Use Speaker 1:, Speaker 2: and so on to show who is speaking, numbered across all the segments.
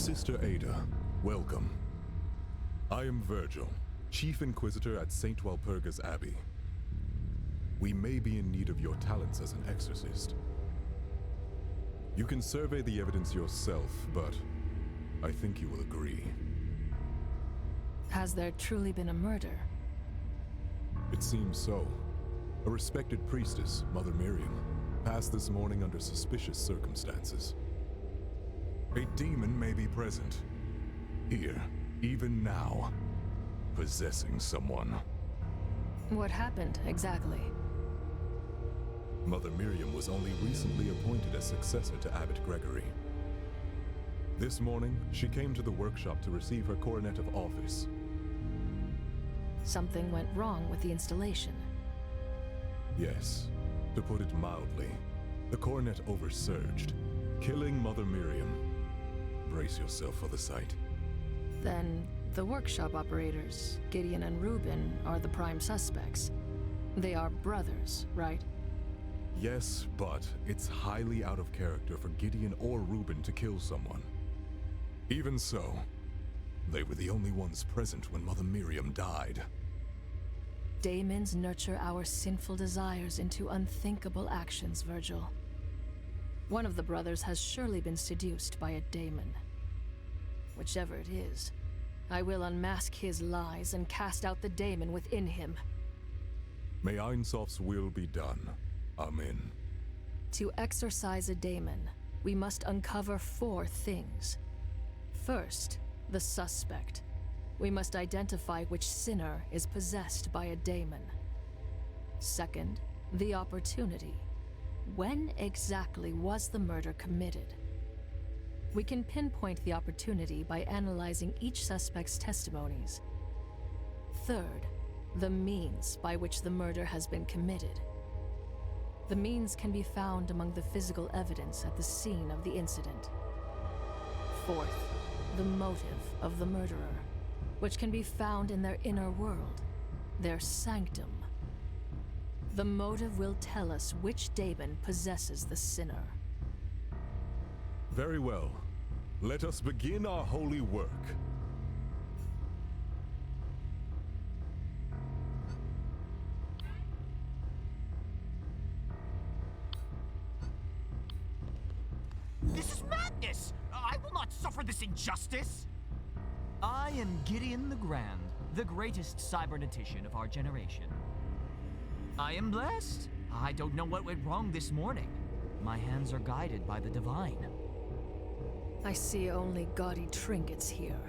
Speaker 1: Sister Ada, welcome. I am Virgil, Chief Inquisitor at St. Walpurgis Abbey. We may be in need of your talents as an exorcist. You can survey the evidence yourself, but I think you will agree.
Speaker 2: Has there truly been a murder?
Speaker 1: It seems so. A respected priestess, Mother Miriam, passed this morning under suspicious circumstances. A demon may be present. Here, even now, possessing someone.
Speaker 2: What happened, exactly?
Speaker 1: Mother Miriam was only recently appointed as successor to Abbot Gregory. This morning, she came to the workshop to receive her coronet of office.
Speaker 2: Something went wrong with the installation.
Speaker 1: Yes, to put it mildly, the coronet oversurged, killing Mother Miriam. Brace yourself for the sight.
Speaker 2: Then, the workshop operators, Gideon and Reuben, are the prime suspects. They are brothers, right?
Speaker 1: Yes, but it's highly out of character for Gideon or Reuben to kill someone. Even so, they were the only ones present when Mother Miriam died.
Speaker 2: Daemons nurture our sinful desires into unthinkable actions, Virgil. One of the brothers has surely been seduced by a daemon. Whichever it is, I will unmask his lies and cast out the daemon within him.
Speaker 1: May Einsoft's will be done. Amen.
Speaker 2: To exorcise a daemon, we must uncover 4 things. First, the suspect. We must identify which sinner is possessed by a daemon. Second, the opportunity. When exactly was the murder committed? We can pinpoint the opportunity by analyzing each suspect's testimonies. Third, the means by which the murder has been committed. The means can be found among the physical evidence at the scene of the incident. Fourth, the motive of the murderer, which can be found in their inner world, their sanctum. The motive will tell us which daemon possesses the sinner.
Speaker 1: Very well. Let us begin our holy work.
Speaker 3: This is madness! I will not suffer this injustice!
Speaker 4: I am Gideon the Grand, the greatest cybernetician of our generation. I am blessed. I don't know what went wrong this morning. My hands are guided by the divine.
Speaker 2: I see only gaudy trinkets here.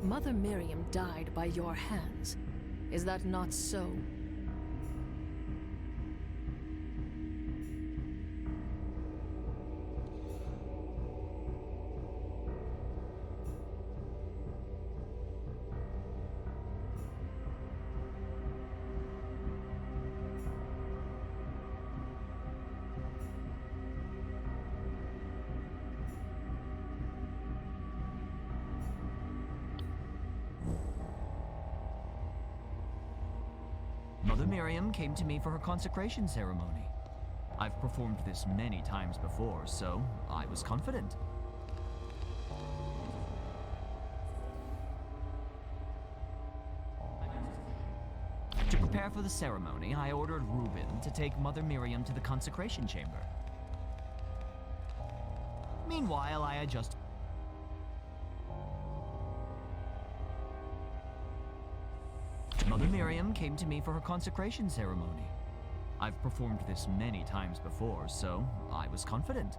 Speaker 2: Mother Miriam died by your hands. Is that not so?
Speaker 4: Mother Miriam came to me for her consecration ceremony. I've performed this many times before, so I was confident. To prepare for the ceremony, I ordered Reuben to take Mother Miriam to the consecration chamber. Meanwhile, I adjusted. Mother Miriam came to me for her consecration ceremony. I've performed this many times before, so I was confident.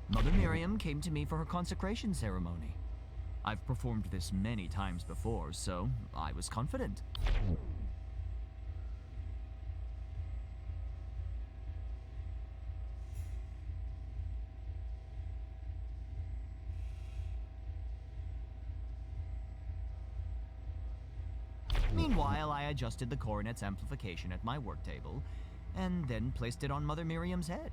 Speaker 4: Mother Miriam came to me for her consecration ceremony. I've performed this many times before, so I was confident. Meanwhile, I adjusted the coronet's amplification at my work table, and then placed it on Mother Miriam's head.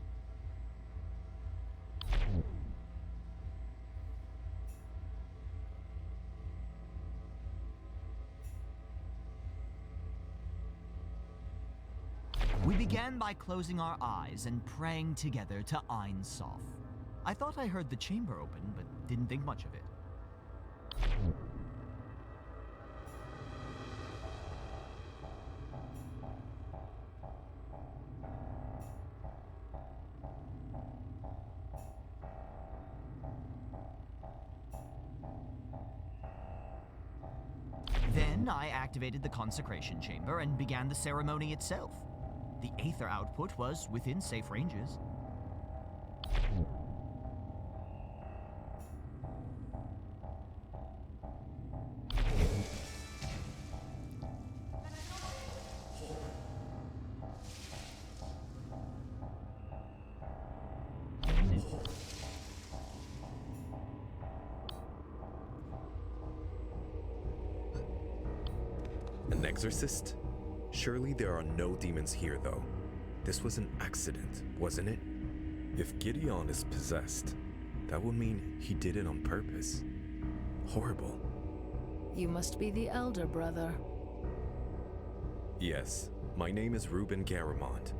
Speaker 4: began by closing our eyes and praying together to Ein Sof. I thought I heard the chamber open, but didn't think much of it. Then I activated the consecration chamber and began the ceremony itself. The aether output was within safe ranges.
Speaker 5: An exorcist? Surely there are no demons here, though. This was an accident, wasn't it? If Gideon is possessed, that would mean he did it on purpose. Horrible.
Speaker 2: You must be the elder brother.
Speaker 5: Yes, my name is Ruben Garamond.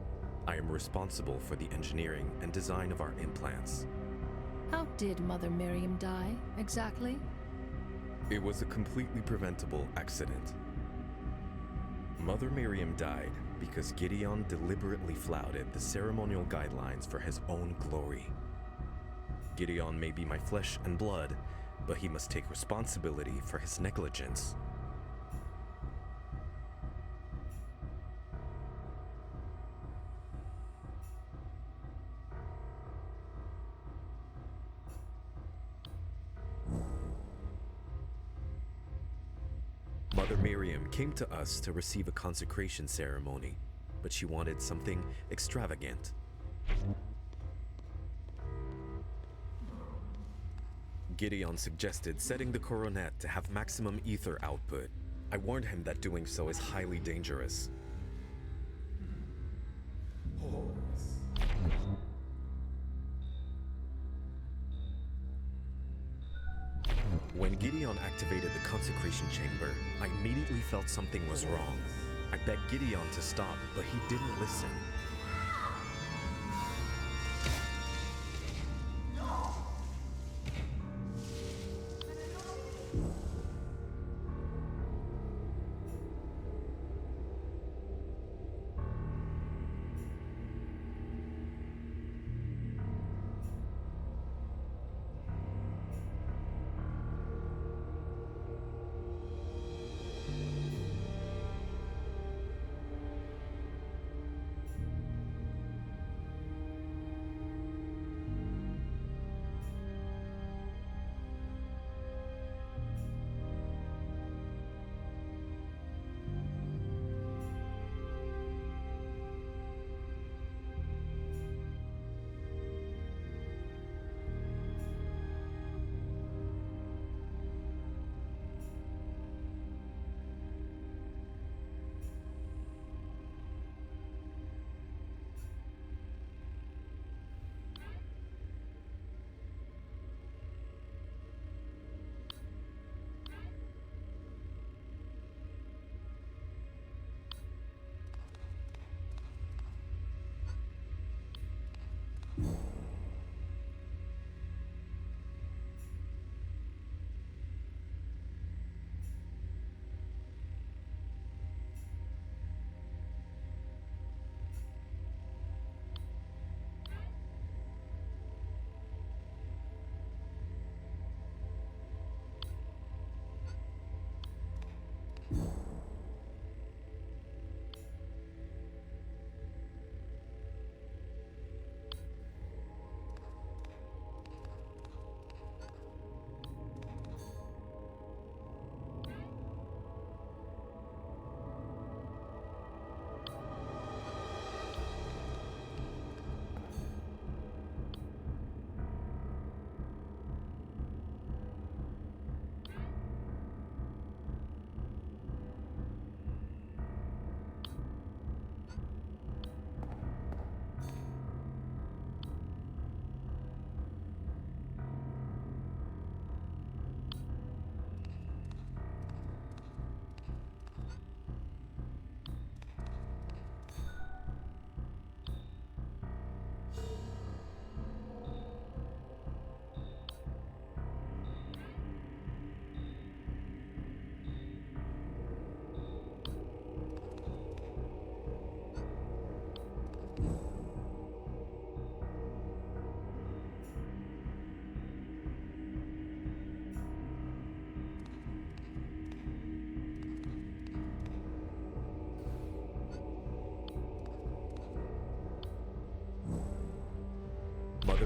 Speaker 5: I am responsible for the engineering and design of our implants.
Speaker 2: How did Mother Miriam die, exactly?
Speaker 5: It was a completely preventable accident. Mother Miriam died because Gideon deliberately flouted the ceremonial guidelines for his own glory. Gideon may be my flesh and blood, but he must take responsibility for his negligence. Mother Miriam came to us to receive a consecration ceremony, but she wanted something extravagant. Gideon suggested setting the coronet to have maximum ether output. I warned him that doing so is highly dangerous. When Gideon activated the consecration chamber, I immediately felt something was wrong. I begged Gideon to stop, but he didn't listen.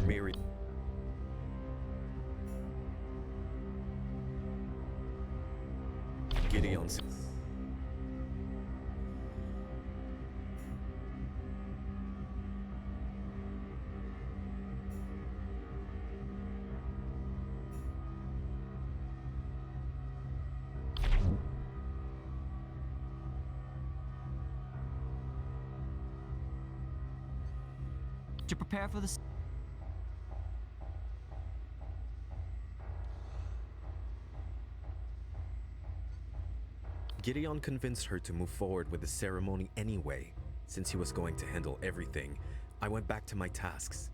Speaker 5: Mother Mary. Gideon's.
Speaker 4: To prepare for the
Speaker 5: Gideon convinced her to move forward with the ceremony anyway. Since he was going to handle everything, I went back to my tasks.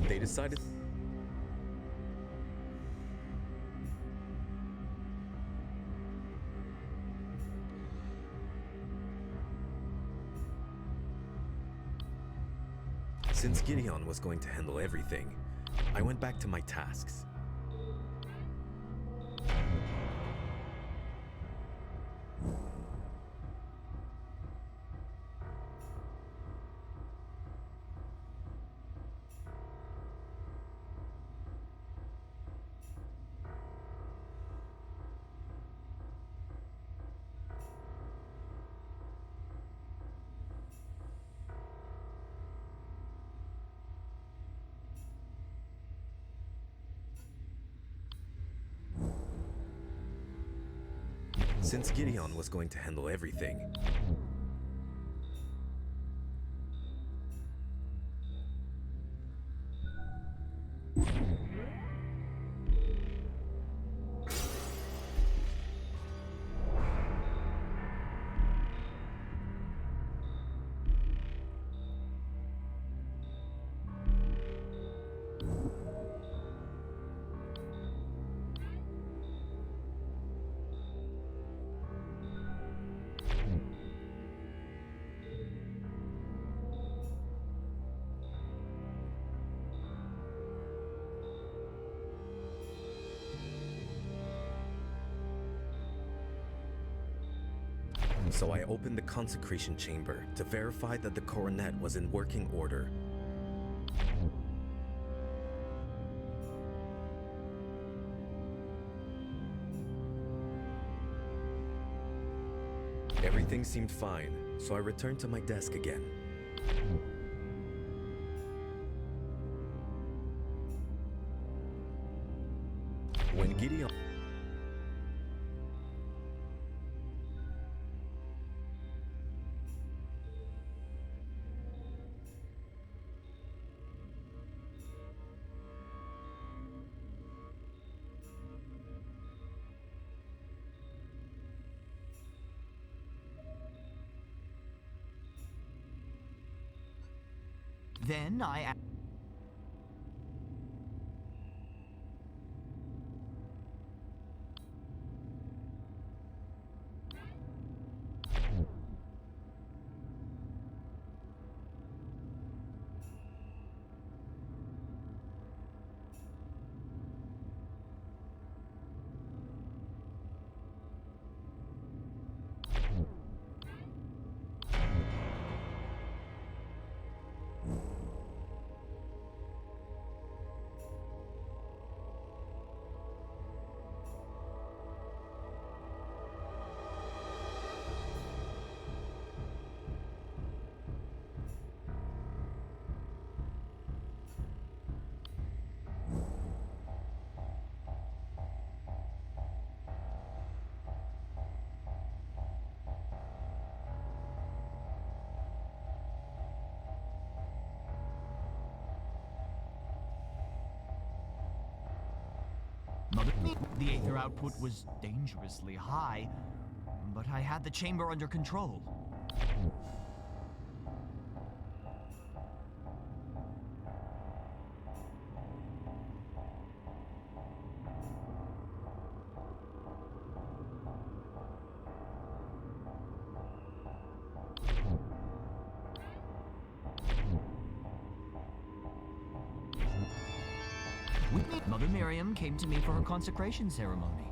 Speaker 5: They decided. Since Gideon was going to handle everything, I went back to my tasks. Since Gideon was going to handle everything, so I opened the consecration chamber to verify that the coronet was in working order. Everything seemed fine, so I returned to my desk again. When Gideon...
Speaker 4: Then I... The aether output was dangerously high, but I had the chamber under control. Mother Miriam came to me for her consecration ceremony.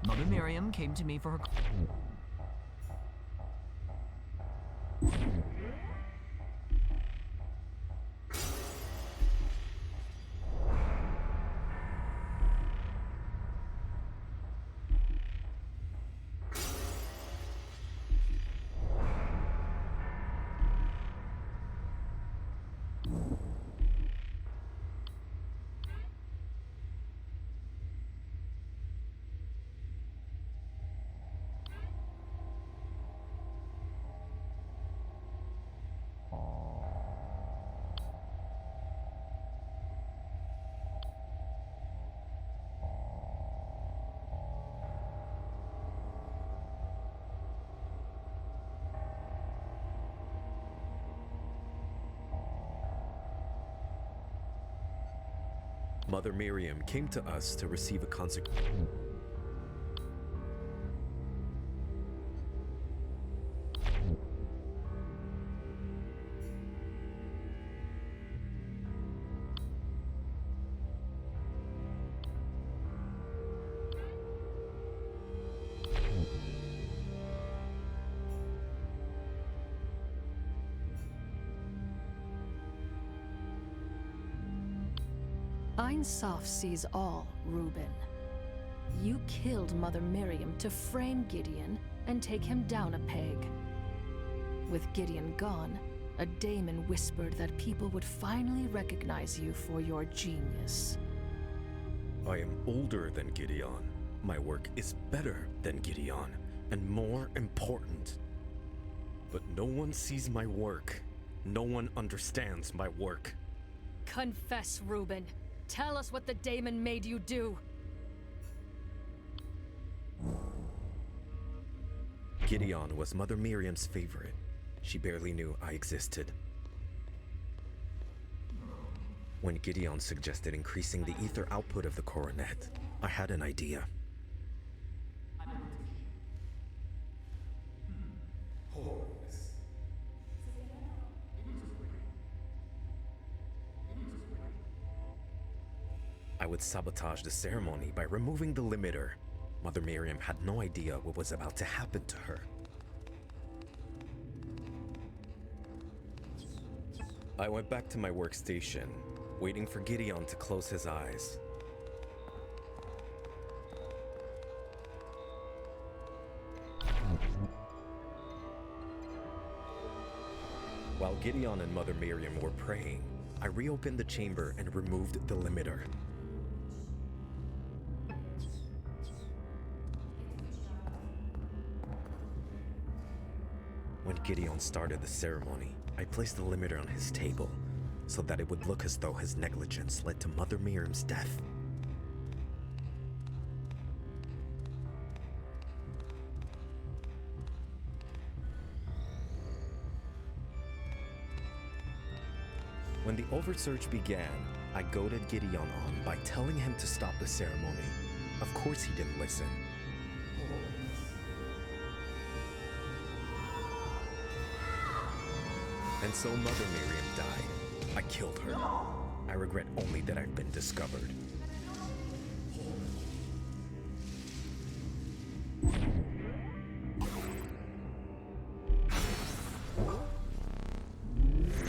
Speaker 4: Mother Miriam came to me for her...
Speaker 5: Mother Miriam came to us to receive a consecration.
Speaker 2: Ein Sof sees all, Reuben. You killed Mother Miriam to frame Gideon and take him down a peg. With Gideon gone, a daemon whispered that people would finally recognize you for your genius.
Speaker 5: I am older than Gideon. My work is better than Gideon, and more important. But no one sees my work. No one understands my work.
Speaker 2: Confess, Reuben. Tell us what the daemon made you do.
Speaker 5: Gideon was Mother Miriam's favorite. She barely knew I existed. When Gideon suggested increasing the ether output of the coronet, I had an idea. I would sabotage the ceremony by removing the limiter. Mother Miriam had no idea what was about to happen to her. I went back to my workstation, waiting for Gideon to close his eyes. While Gideon and Mother Miriam were praying, I reopened the chamber and removed the limiter. When Gideon started the ceremony, I placed the limiter on his table so that it would look as though his negligence led to Mother Miriam's death. When the oversearch began, I goaded Gideon on by telling him to stop the ceremony. Of course he didn't listen. And so Mother Miriam died. I killed her. I regret only that I've been discovered.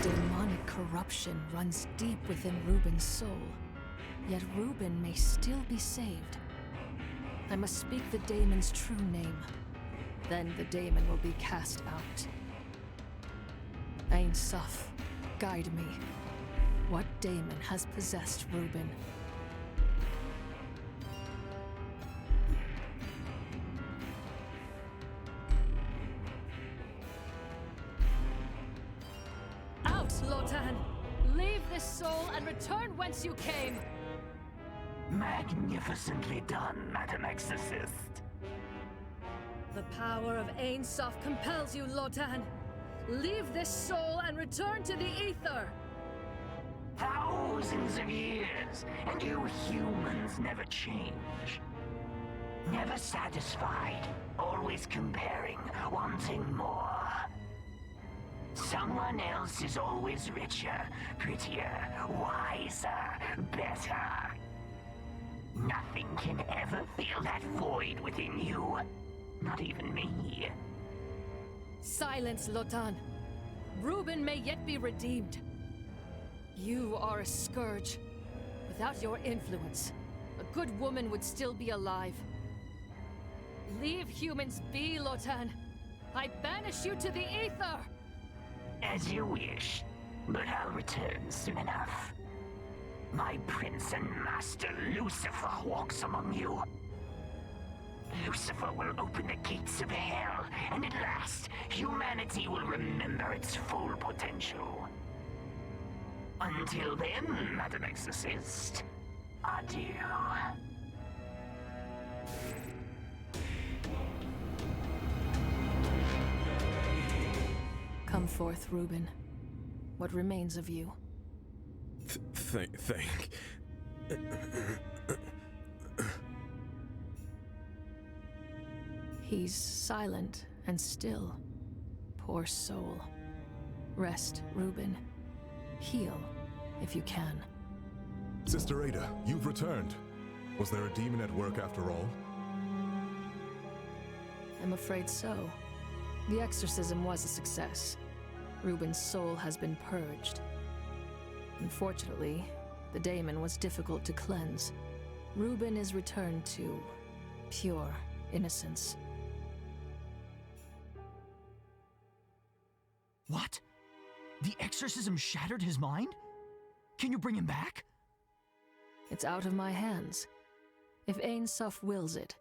Speaker 2: Daemonic corruption runs deep within Reuben's soul. Yet Reuben may still be saved. I must speak the daemon's true name. Then the daemon will be cast out. Ein Sof, guide me. What daemon has possessed Reuben? Out, Lotan! Leave this soul and return whence you came!
Speaker 6: Magnificently done, Madam Exorcist.
Speaker 2: The power of Ein Sof compels you, Lotan! Leave this soul and return to the ether!
Speaker 6: Thousands of years, and you humans never change. Never satisfied, always comparing, wanting more. Someone else is always richer, prettier, wiser, better. Nothing can ever fill that void within you. Not even me.
Speaker 2: Silence, Lotan. Reuben may yet be redeemed. You are a scourge. Without your influence, a good woman would still be alive. Leave humans be, Lotan. I banish you to the ether!
Speaker 6: As you wish, but I'll return soon enough. My prince and master Lucifer walks among you. Lucifer will open the gates of hell, and at last, humanity will remember its full potential. Until then, Madam Exorcist, adieu.
Speaker 2: Come forth, Reuben. What remains of you?
Speaker 5: Thank.
Speaker 2: He's silent and still. Poor soul. Rest, Reuben. Heal, if you can.
Speaker 1: Sister Ada, you've returned. Was there a demon at work after all?
Speaker 2: I'm afraid so. The exorcism was a success. Reuben's soul has been purged. Unfortunately, The daemon was difficult to cleanse. Reuben is returned to pure innocence.
Speaker 4: What? The exorcism shattered his mind? Can you bring him back?
Speaker 2: It's out of my hands. If Ain Suf wills it,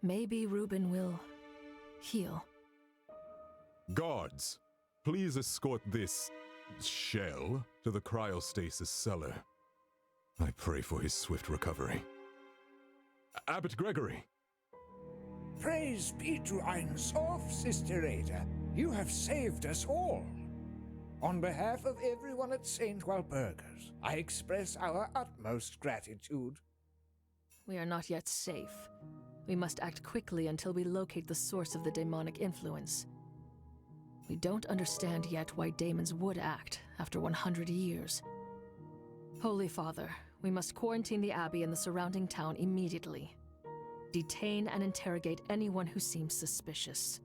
Speaker 2: maybe Reuben will heal.
Speaker 1: Guards, please escort this shell to the cryostasis cellar. I pray for his swift recovery. Abbot Gregory!
Speaker 7: Praise be to Ein Sof, Sister Ada. You have saved us all. On behalf of everyone at St. Walpurgis, I express our utmost gratitude.
Speaker 2: We are not yet safe. We must act quickly until we locate the source of the demonic influence. We don't understand yet why demons would act after 100 years. Holy Father, we must quarantine the abbey and the surrounding town immediately. Detain and interrogate anyone who seems suspicious.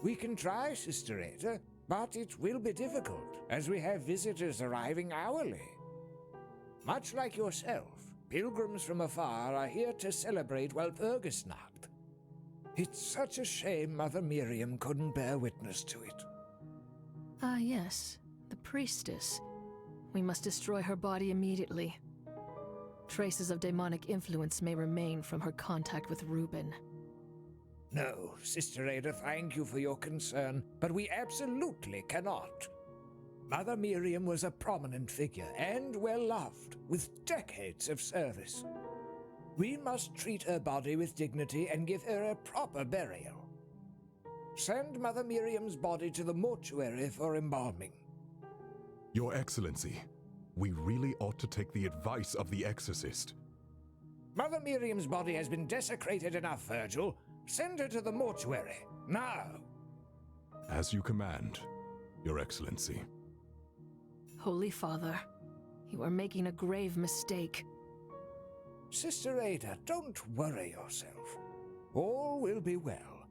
Speaker 7: We can try, Sister Ada, but it will be difficult, as we have visitors arriving hourly. Much like yourself, pilgrims from afar are here to celebrate Walpurgisnacht. It's such a shame Mother Miriam couldn't bear witness to it.
Speaker 2: Ah, yes, the priestess. We must destroy her body immediately. Traces of demonic influence may remain from her contact with Reuben.
Speaker 7: No, Sister Ada, thank you for your concern, but we absolutely cannot. Mother Miriam was a prominent figure and well-loved, with decades of service. We must treat her body with dignity and give her a proper burial. Send Mother Miriam's body to the mortuary for embalming.
Speaker 1: Your Excellency, we really ought to take the advice of the exorcist.
Speaker 7: Mother Miriam's body has been desecrated enough, Virgil. Send her to the mortuary, now.
Speaker 1: As you command, Your Excellency.
Speaker 2: Holy Father, you are making a grave mistake.
Speaker 7: Sister Ada, don't worry yourself. All will be well.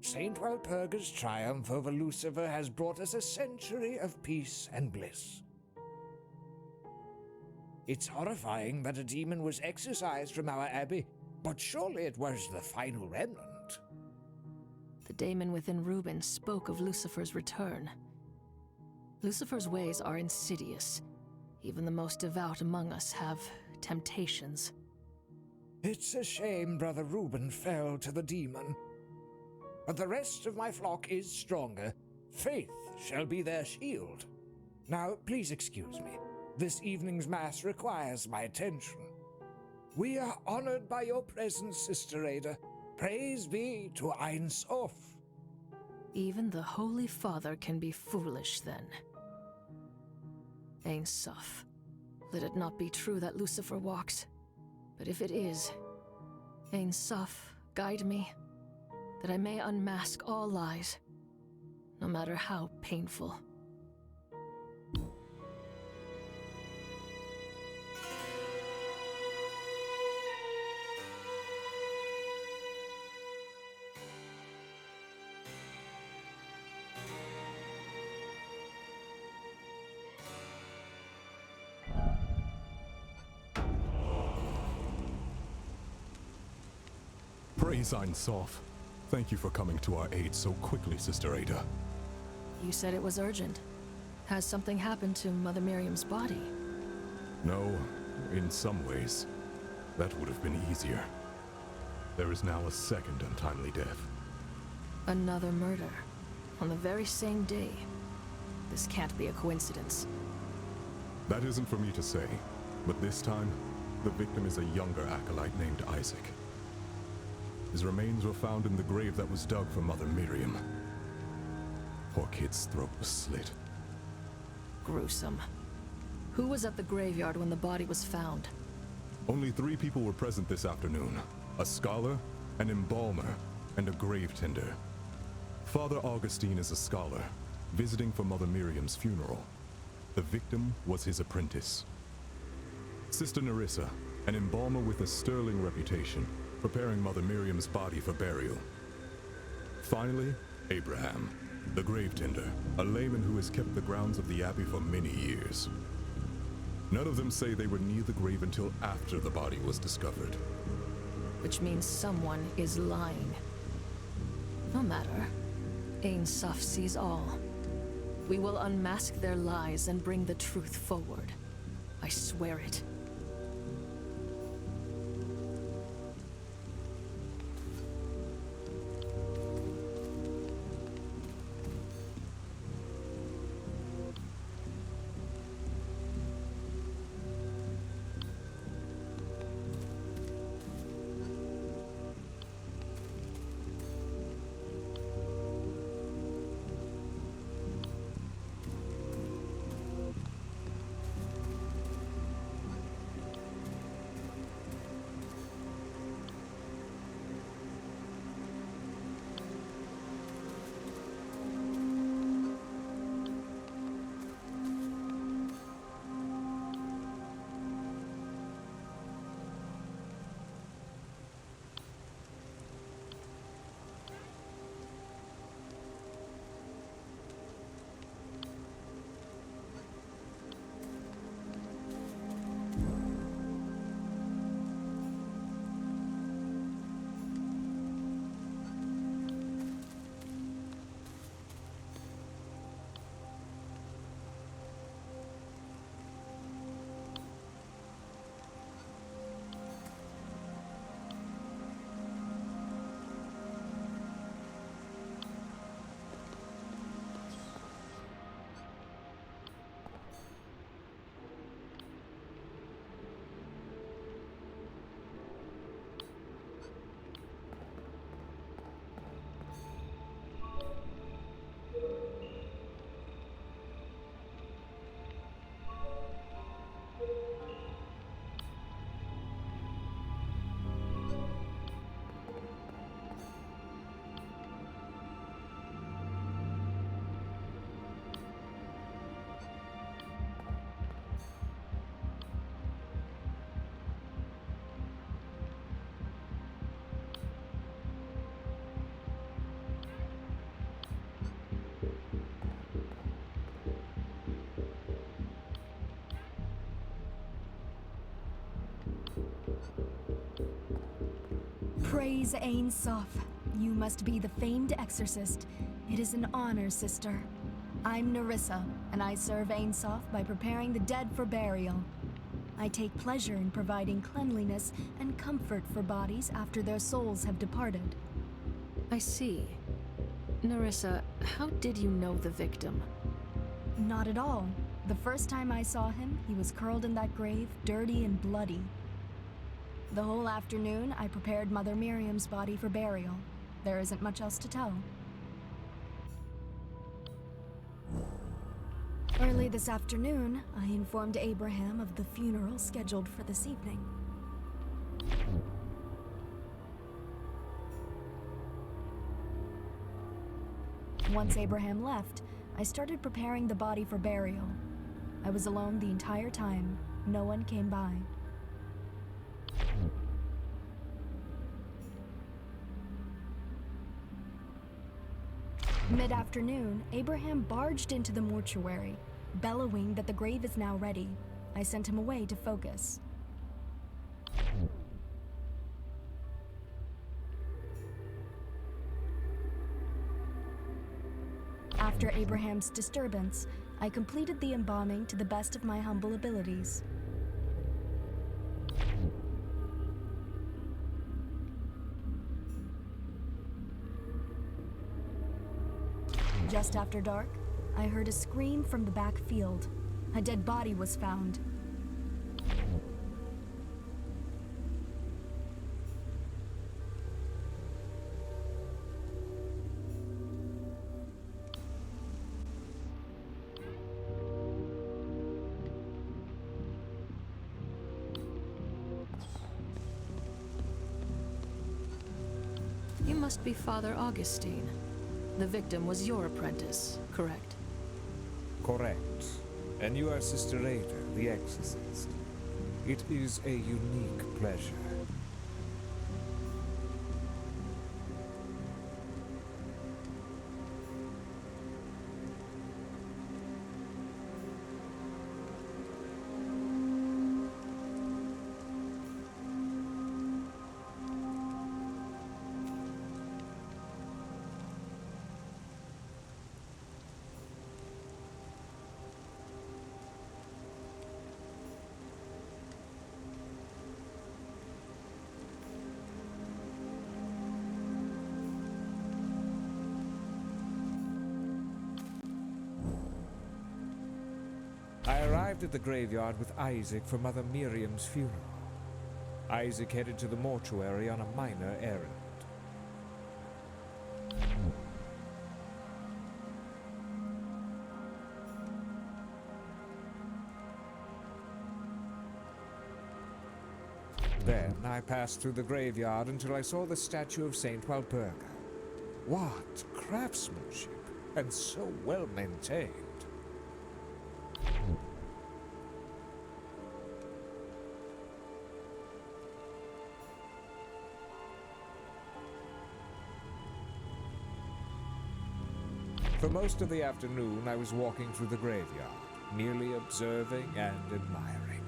Speaker 7: St. Walpurgis' triumph over Lucifer has brought us a century of peace and bliss. It's horrifying that a demon was exorcised from our abbey, but surely it was the final remnant.
Speaker 2: The daemon within Reuben spoke of Lucifer's return. Lucifer's ways are insidious. Even the most devout among us have temptations.
Speaker 7: It's a shame Brother Reuben fell to the demon. But the rest of my flock is stronger. Faith shall be their shield. Now, please excuse me. This evening's Mass requires my attention. We are honored by your presence, Sister Ada. Praise be to Ein Sof.
Speaker 2: Even the Holy Father can be foolish, then. Ein Sof. Let it not be true that Lucifer walks. But if it is, Ein Sof, guide me, that I may unmask all lies, no matter how painful.
Speaker 1: Praise Ein Sof. Thank you for coming to our aid so quickly, Sister Ada.
Speaker 2: You said it was urgent. Has something happened to Mother Miriam's body?
Speaker 1: No, in some ways, that would have been easier. There is now a second untimely death.
Speaker 2: Another murder. On the very same day. This can't be a coincidence.
Speaker 1: That isn't for me to say, but this time, the victim is a younger acolyte named Isaac. His remains were found in the grave that was dug for Mother Miriam. Poor kid's throat was slit.
Speaker 2: Gruesome. Who was at the graveyard when the body was found?
Speaker 1: Only 3 people were present this afternoon. A scholar, an embalmer, and a grave tender. Father Augustine is a scholar, visiting for Mother Miriam's funeral. The victim was his apprentice. Sister Nerissa, an embalmer with a sterling reputation, preparing Mother Miriam's body for burial. Finally, Abraham, the grave tender, a layman who has kept the grounds of the abbey for many years. None of them say they were near the grave until after the body was discovered.
Speaker 2: Which means someone is lying. No matter. Ein Sof sees all. We will unmask their lies and bring the truth forward. I swear it.
Speaker 8: Praise Ein Sof. You must be the famed exorcist. It is an honor, sister. I'm Nerissa, and I serve Ein Sof by preparing the dead for burial. I take pleasure in providing cleanliness and comfort for bodies after their souls have departed.
Speaker 2: I see. Nerissa, how did you know the victim?
Speaker 8: Not at all. The first time I saw him, he was curled in that grave, dirty and bloody. The whole afternoon, I prepared Mother Miriam's body for burial. There isn't much else to tell. Early this afternoon, I informed Abraham of the funeral scheduled for this evening. Once Abraham left, I started preparing the body for burial. I was alone the entire time. No one came by. Mid-afternoon, Abraham barged into the mortuary, bellowing that the grave is now ready. I sent him away to focus. After Abraham's disturbance, I completed the embalming to the best of my humble abilities. Just after dark, I heard a scream from the back field. A dead body was found.
Speaker 2: You must be Father Augustine. The victim was your apprentice, correct?
Speaker 7: Correct. And you are Sister Ada, the exorcist. It is a unique pleasure. I arrived at the graveyard with Isaac for Mother Miriam's funeral. Isaac headed to the mortuary on a minor errand. Then I passed through the graveyard until I saw the statue of Saint Walpurga. What craftsmanship, and so well maintained. For most of the afternoon, I was walking through the graveyard, merely observing and admiring.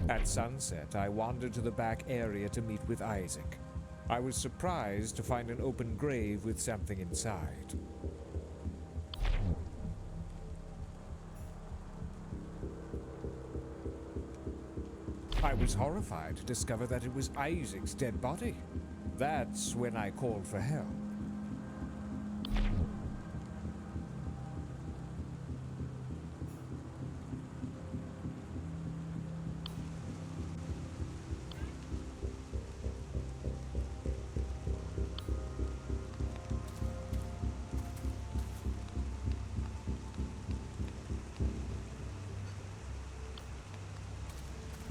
Speaker 7: At sunset, I wandered to the back area to meet with Isaac. I was surprised to find an open grave with something inside. I was horrified to discover that it was Isaac's dead body. That's when I called for help.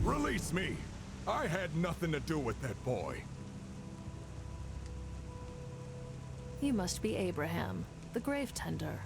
Speaker 1: Release me! I had nothing to do with that boy.
Speaker 2: You must be Abraham, the grave tender.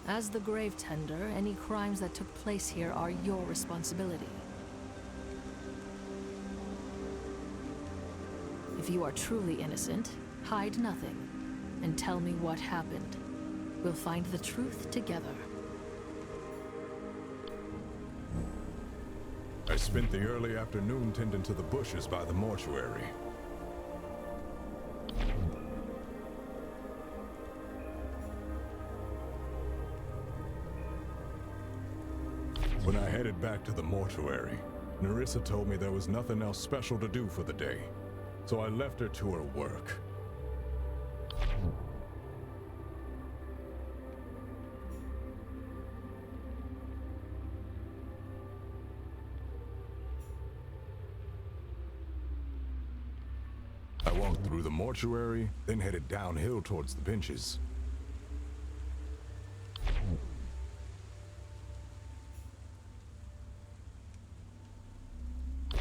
Speaker 2: As the grave tender, any crimes that took place here are your responsibility. If you are truly innocent, hide nothing, and tell me what happened. We'll find the truth together.
Speaker 1: I spent the early afternoon tending to the bushes by the mortuary. When I headed back to the mortuary, Nerissa told me there was nothing else special to do for the day, so I left her to her work. I walked through the mortuary, then headed downhill towards the benches.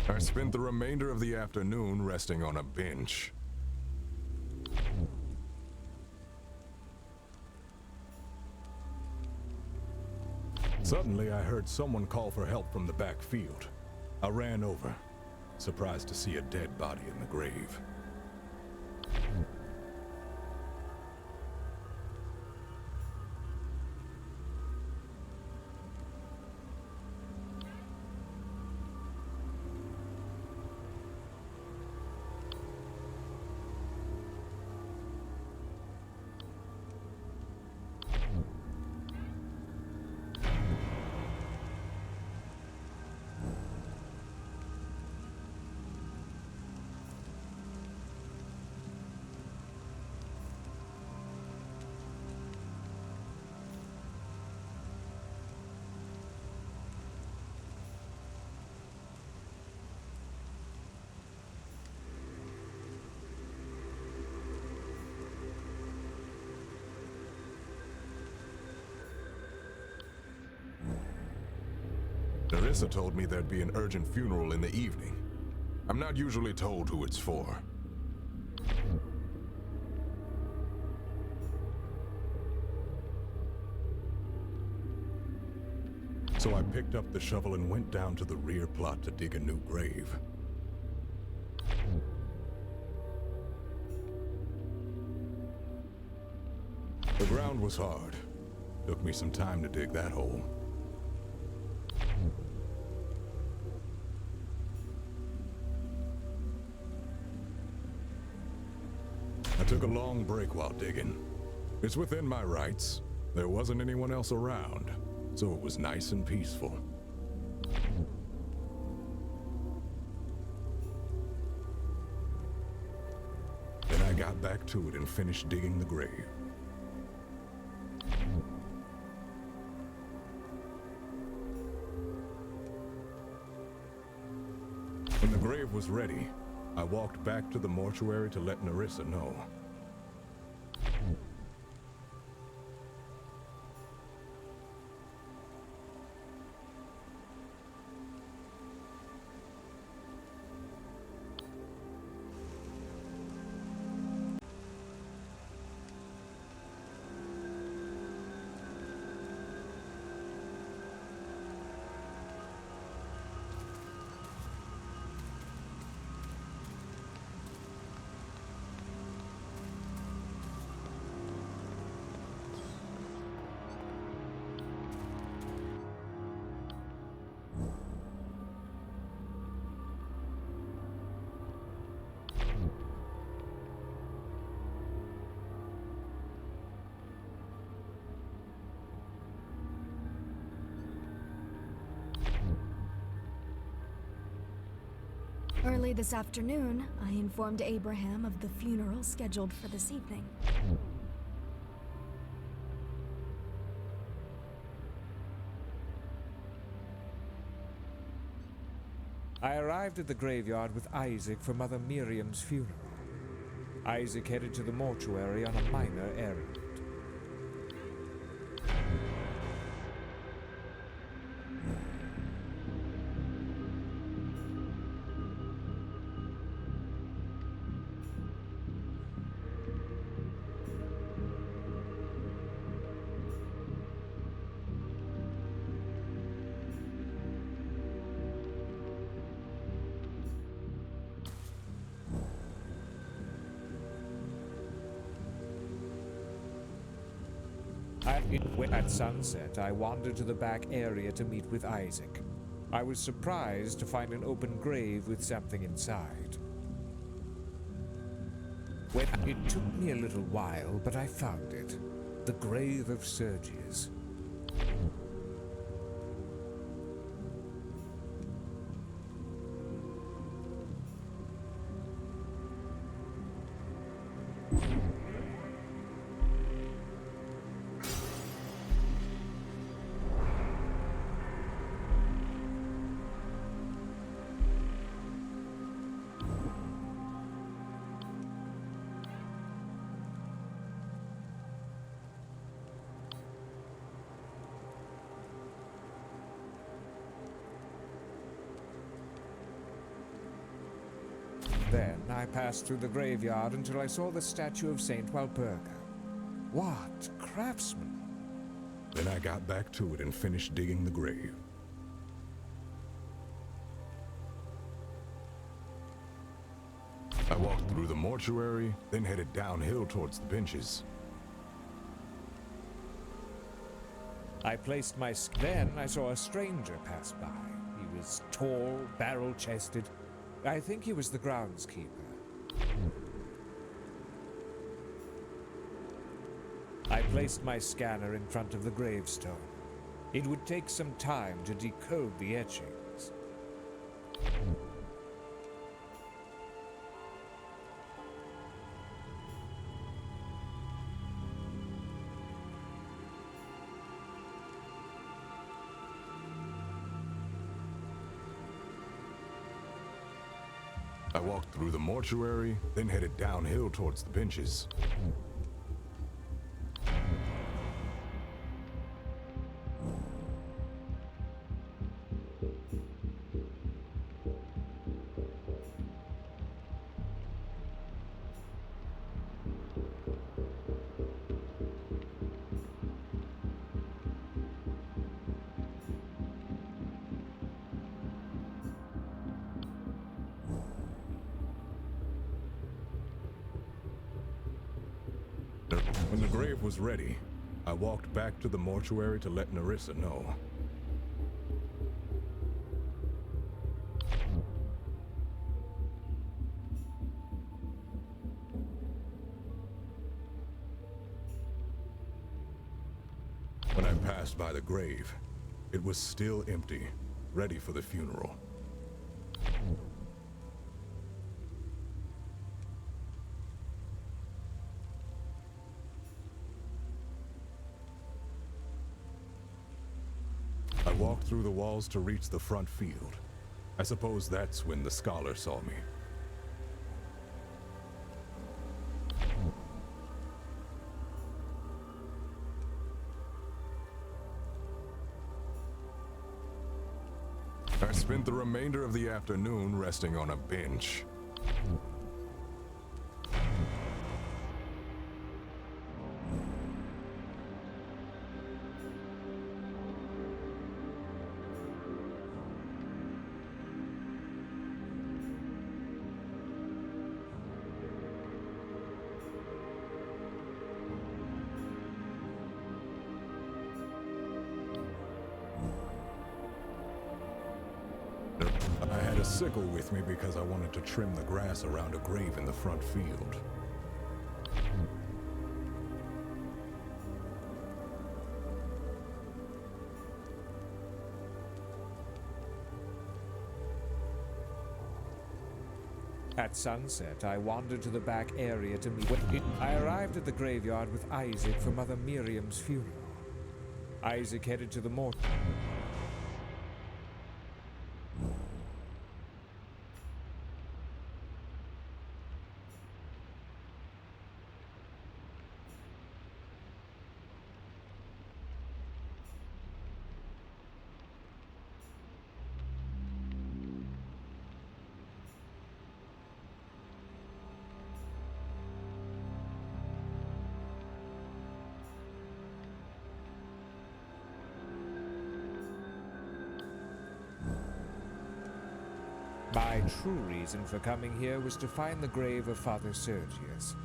Speaker 1: I spent the remainder of the afternoon resting on a bench. Suddenly, I heard someone call for help from the back field. I ran over, surprised to see a dead body in the grave. Nerissa told me there'd be an urgent funeral in the evening. I'm not usually told who it's for. So I picked up the shovel and went down to the rear plot to dig a new grave. The ground was hard. Took me some time to dig that hole. I took a long break while digging. It's within my rights. There wasn't anyone else around, so it was nice and peaceful. Then I got back to it and finished digging the grave. When the grave was ready, I walked back to the mortuary to let Nerissa know.
Speaker 8: Early this afternoon, I informed Abraham of the funeral scheduled for this evening.
Speaker 7: I arrived at the graveyard with Isaac for Mother Miriam's funeral. Isaac headed to the mortuary on a minor errand. At sunset, I wandered to the back area to meet with Isaac. I was surprised to find an open grave with something inside. It took me a little while, but I found it. The grave of Surges. Then I passed through the graveyard until I saw the statue of Saint Walpurga. What craftsman!
Speaker 1: Then I got back to it and finished digging the grave. I walked through the mortuary, then headed downhill towards the benches.
Speaker 7: Then I saw a stranger pass by. He was tall, barrel-chested. I think he was the groundskeeper. I placed my scanner in front of the gravestone. It would take some time to decode the etchings.
Speaker 1: I walked through the mortuary, then headed downhill towards the benches. When the grave was ready, I walked back to the mortuary to let Nerissa know. When I passed by the grave, it was still empty, ready for the funeral. I walked through the walls to reach the front field. I suppose that's when the scholar saw me. I spent the remainder of the afternoon resting on a bench. I had a sickle with me because I wanted to trim the grass around a grave in the front field.
Speaker 7: At sunset, I wandered to the back area to meet. I arrived at the graveyard with Isaac for Mother Miriam's funeral. Isaac headed to the mortuary. My true reason for coming here was to find the grave of Father Sergius.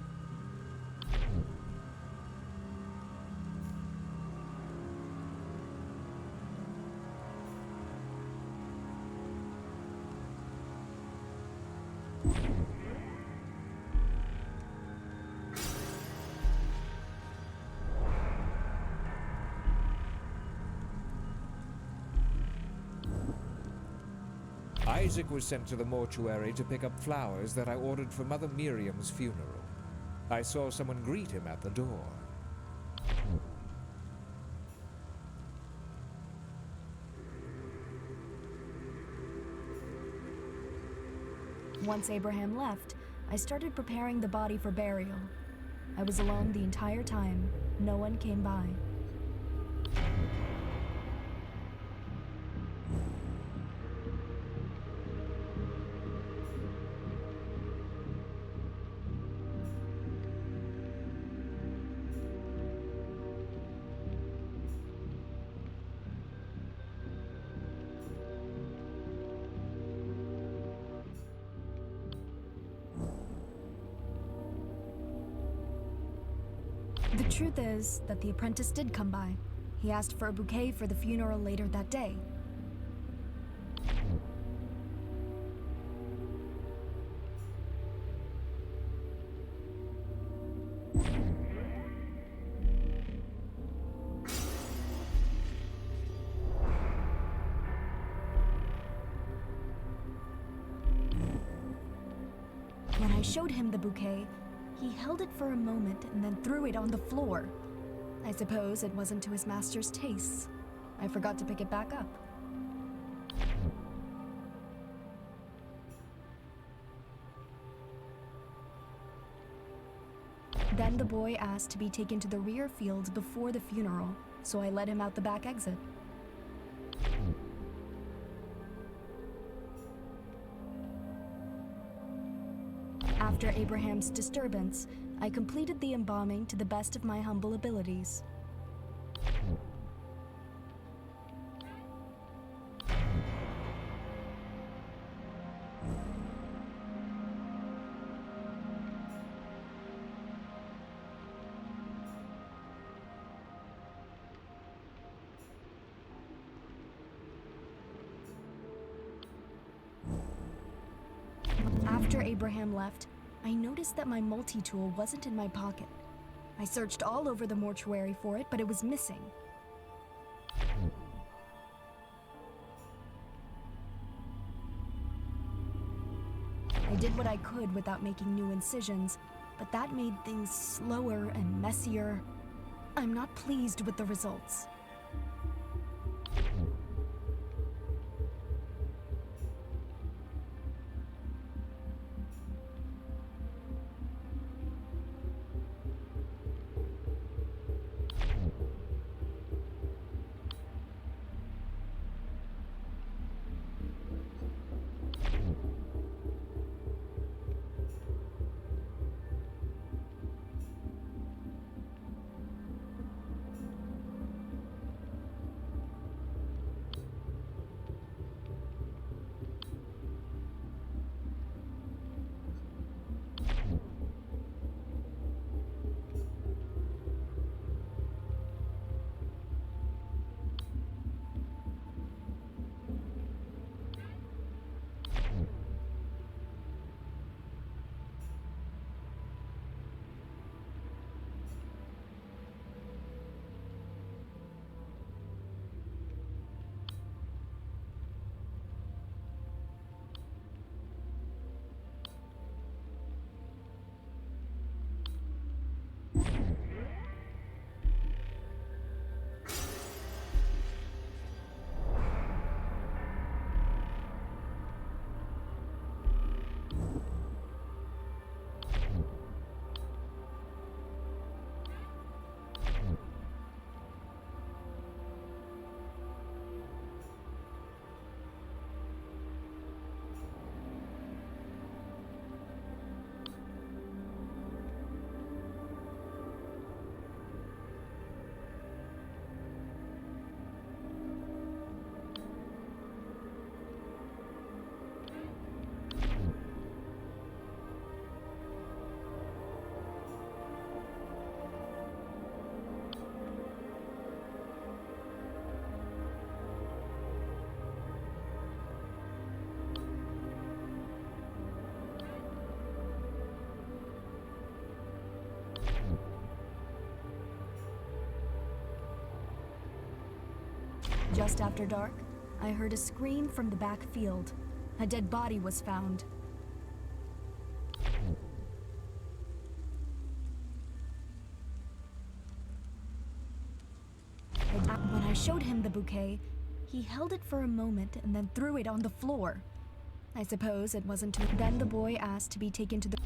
Speaker 7: Isaac was sent to the mortuary to pick up flowers that I ordered for Mother Miriam's funeral. I saw someone greet him at the door.
Speaker 8: Once Abraham left, I started preparing the body for burial. I was alone the entire time. No one came by. The truth is that the apprentice did come by. He asked for a bouquet for the funeral later that day. When I showed him the bouquet, he held it for a moment and then threw it on the floor. I suppose it wasn't to his master's tastes. I forgot to pick it back up. Then the boy asked to be taken to the rear fields before the funeral, so I led him out the back exit. After Abraham's disturbance, I completed the embalming to the best of my humble abilities. After Abraham left, I noticed that my multi-tool wasn't in my pocket. I searched all over the mortuary for it, but it was missing. I did what I could without making new incisions, but that made things slower and messier. I'm not pleased with the results. Just after dark, I heard a scream from the back field. A dead body was found. When I showed him the bouquet, he held it for a moment and then threw it on the floor. I suppose it wasn't too... Then the boy asked to be taken to the...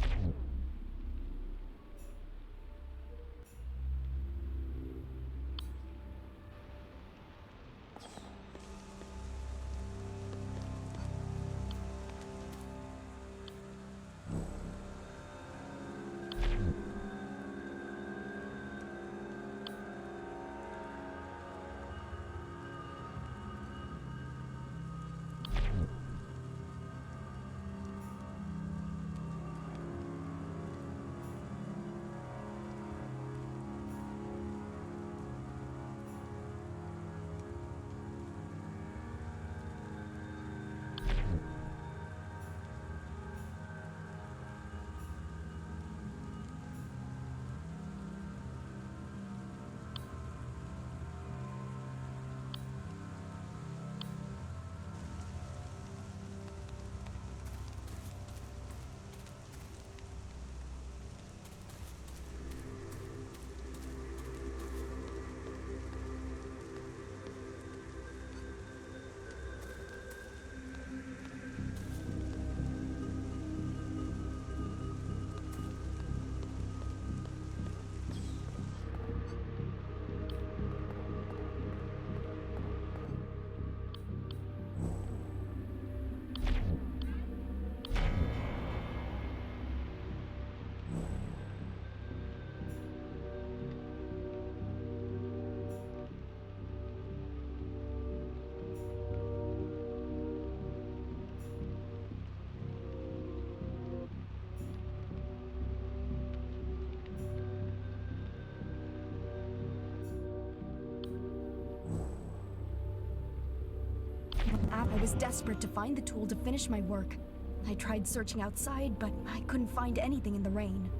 Speaker 8: I was desperate to find the tool to finish my work. I tried searching outside, but I couldn't find anything in the rain.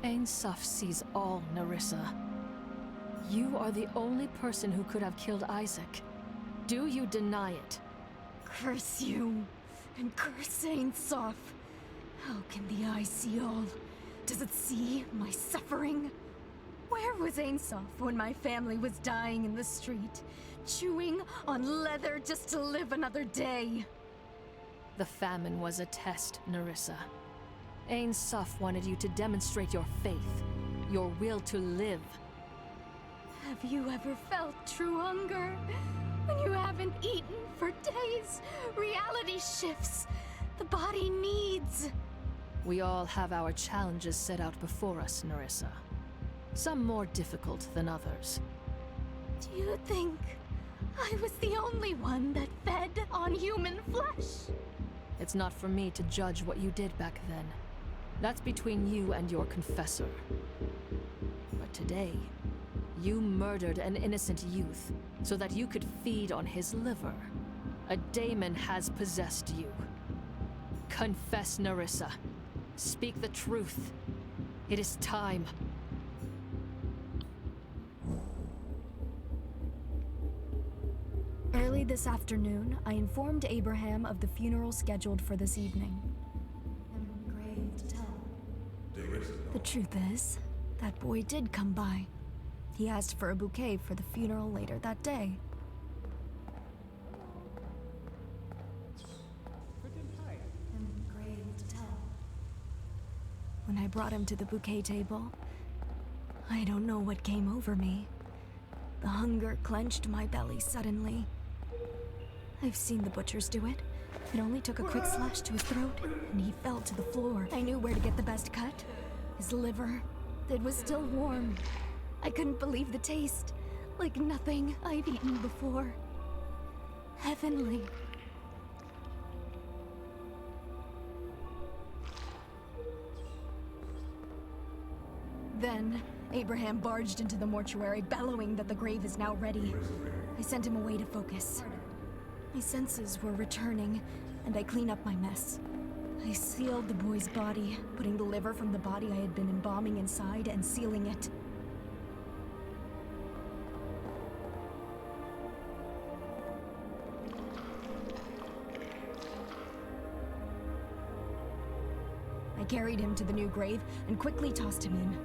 Speaker 2: Ain Suf sees all, Nerissa. You are the only person who could have killed Isaac. Do you deny it?
Speaker 8: Curse you, and curse Ain Suf. How can the eye see all? Does it see my suffering? Where was Ain Suf when my family was dying in the street, chewing on leather just to live another day?
Speaker 2: The famine was a test, Nerissa. Ain Suf wanted you to demonstrate your faith, your will to live.
Speaker 8: Have you ever felt true hunger? When you haven't eaten for days, reality shifts. The body needs.
Speaker 2: We all have our challenges set out before us, Nerissa. Some more difficult than others.
Speaker 8: Do you think I was the only one that fed on human flesh?
Speaker 2: It's not for me to judge what you did back then. That's between you and your confessor. But today, you murdered an innocent youth so that you could feed on his liver. A daemon has possessed you. Confess, Nerissa. Speak the truth. It is time.
Speaker 8: Early this afternoon, I informed Abraham of the funeral scheduled for this evening. Grave to tell. The truth is, that boy did come by. He asked for a bouquet for the funeral later that day. Grave to tell. When I brought him to the bouquet table, I don't know what came over me. The hunger clenched my belly suddenly. I've seen the butchers do it. It only took a quick slash to his throat, and he fell to the floor. I knew where to get the best cut. His liver. It was still warm. I couldn't believe the taste. Like nothing I've eaten before. Heavenly. Then, Abraham barged into the mortuary, bellowing that the grave is now ready. I sent him away to focus. My senses were returning, and I cleaned up my mess. I sealed the boy's body, putting the liver from the body I had been embalming inside and sealing it. I carried him to the new grave and quickly tossed him in.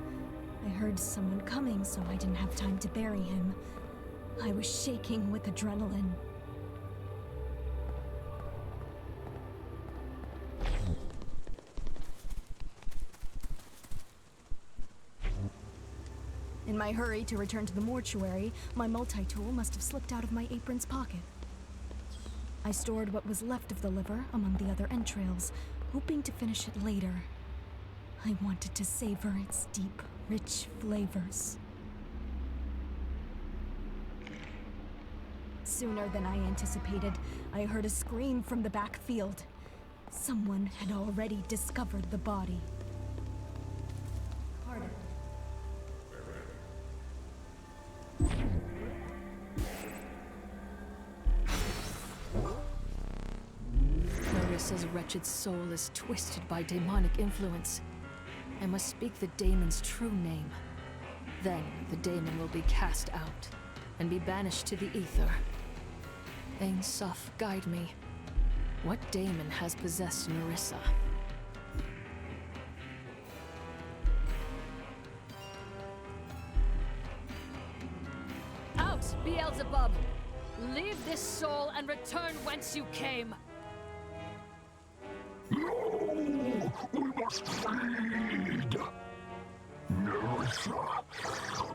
Speaker 8: I heard someone coming, so I didn't have time to bury him. I was shaking with adrenaline. In my hurry to return to the mortuary, my multi-tool must have slipped out of my apron's pocket. I stored what was left of the liver among the other entrails, hoping to finish it later. I wanted to savor its deep, rich flavors. Sooner than I anticipated, I heard a scream from the backfield. Someone had already discovered the body. Pardon.
Speaker 2: Nerissa's wretched soul is twisted by demonic influence. I must speak the daemon's true name. Then the daemon will be cast out and be banished to the ether. Ain Suf, guide me. What daemon has possessed Nerissa? Out, Beelzebub! Leave this soul and return whence you came.
Speaker 6: No! We must feed! Nerissa,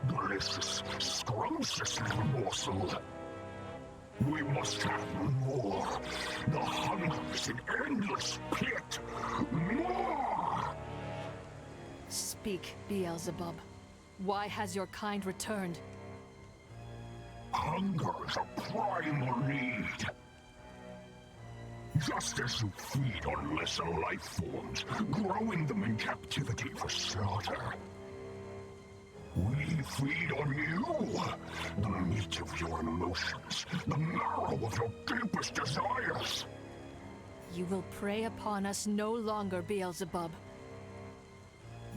Speaker 6: delicious, scrumptious little morsel. We must have more. The hunger is an endless pit. More!
Speaker 2: Speak, Beelzebub. Why has your kind returned?
Speaker 6: Hunger is a primal need. Just as you feed on lesser life forms, growing them in captivity for slaughter. We feed on you, the meat of your emotions, the marrow of your deepest desires.
Speaker 2: You will prey upon us no longer, Beelzebub.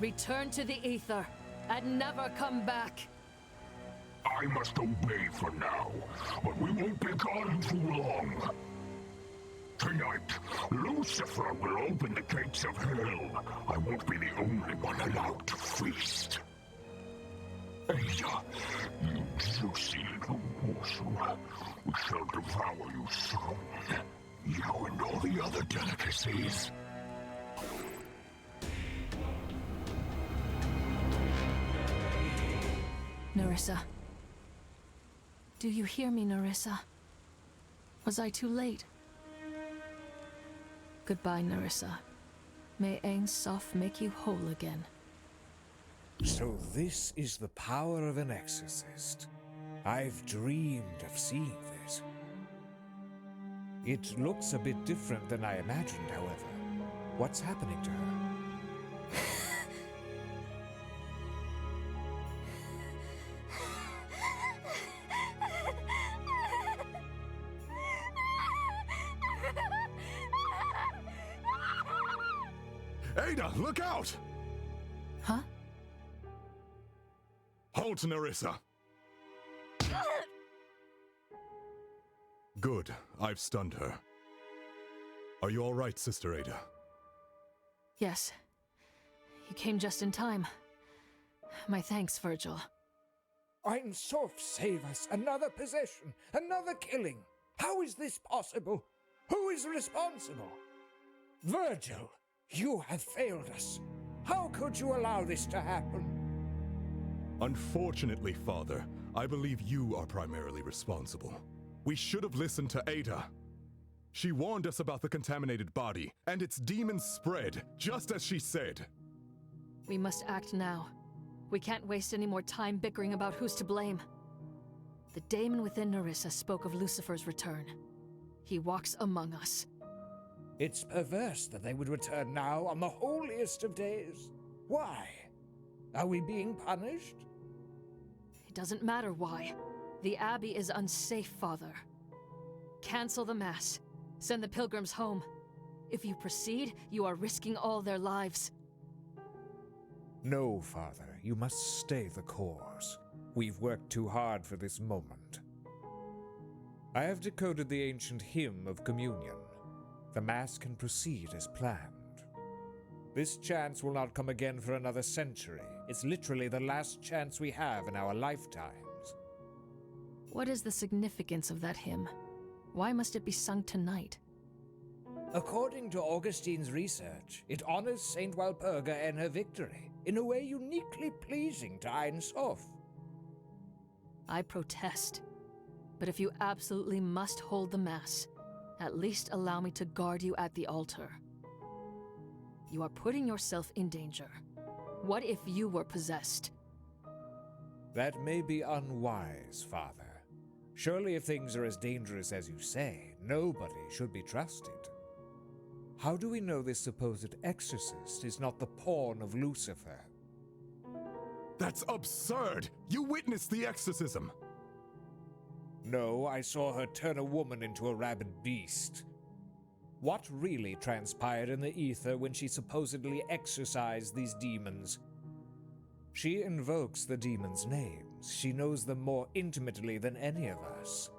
Speaker 2: Return to the ether, and never come back.
Speaker 6: I must obey for now, but we won't be gone too long. Tonight, Lucifer will open the gates of hell. I won't be the only one allowed to feast. Ada, you juicy little morsel, we shall devour you soon. You and all the other delicacies.
Speaker 2: Nerissa. Do you hear me, Nerissa? Was I too late? Goodbye, Nerissa. May Ain Soph make you whole again.
Speaker 7: So this is the power of an exorcist. I've dreamed of seeing this. It looks a bit different than I imagined, however. What's happening to her?
Speaker 1: Ada, look out!
Speaker 2: Huh?
Speaker 1: Halt, Nerissa! Good, I've stunned her. Are you all right, Sister Ada?
Speaker 2: Yes. You came just in time. My thanks, Virgil.
Speaker 7: Ein Soph, save us! Another possession! Another killing! How is this possible? Who is responsible? Virgil, you have failed us. How could you allow this to happen?
Speaker 1: Unfortunately, Father, I believe you are primarily responsible. We should have listened to Ada. She warned us about the contaminated body, and its demons spread, just as she said.
Speaker 2: We must act now. We can't waste any more time bickering about who's to blame. The daemon within Nerissa spoke of Lucifer's return. He walks among us.
Speaker 7: It's perverse that they would return now on the holiest of days. Why? Are we being punished?
Speaker 2: It doesn't matter why. The Abbey is unsafe, Father. Cancel the Mass. Send the pilgrims home. If you proceed, you are risking all their lives.
Speaker 7: No, Father. You must stay the course. We've worked too hard for this moment. I have decoded the ancient hymn of communion. The Mass can proceed as planned. This chance will not come again for another century. It's literally the last chance we have in our lifetimes.
Speaker 2: What is the significance of that hymn? Why must it be sung tonight?
Speaker 7: According to Augustine's research, it honors Saint Walpurga and her victory, in a way uniquely pleasing to Ein Soph.
Speaker 2: I protest. But if you absolutely must hold the Mass, at least allow me to guard you at the altar. You are putting yourself in danger. What if you were possessed?
Speaker 7: That may be unwise, Father. Surely if things are as dangerous as you say, nobody should be trusted. How do we know this supposed exorcist is not the pawn of Lucifer?
Speaker 1: That's absurd! You witnessed the exorcism!
Speaker 7: No, I saw her turn a woman into a rabid beast. What really transpired in the ether when she supposedly exorcised these demons? She invokes the demons' names. She knows them more intimately than any of us.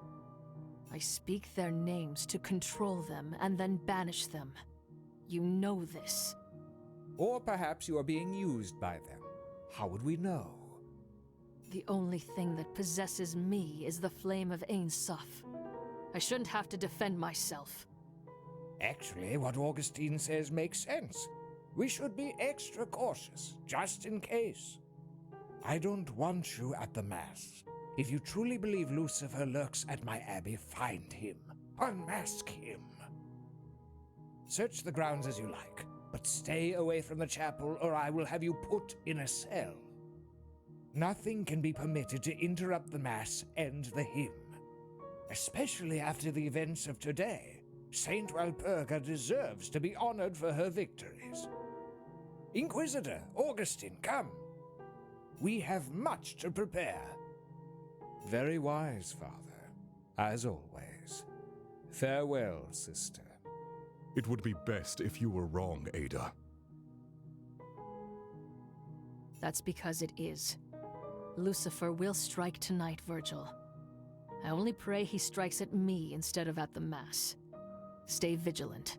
Speaker 2: I speak their names to control them and then banish them. You know this.
Speaker 7: Or perhaps you are being used by them. How would we know?
Speaker 2: The only thing that possesses me is the flame of Ein Soph. I shouldn't have to defend myself.
Speaker 7: Actually, what Augustine says makes sense. We should be extra cautious, just in case. I don't want you at the Mass. If you truly believe Lucifer lurks at my abbey, find him. Unmask him. Search the grounds as you like, but stay away from the chapel or I will have you put in a cell. Nothing can be permitted to interrupt the Mass and the hymn. Especially after the events of today, Saint Walpurga deserves to be honored for her victories. Inquisitor, Augustine, come. We have much to prepare. Very wise, Father, as always. Farewell, sister.
Speaker 1: It would be best if you were wrong, Ada.
Speaker 2: That's because it is. Lucifer will strike tonight, Virgil. I only pray he strikes at me instead of at the Mass. Stay vigilant.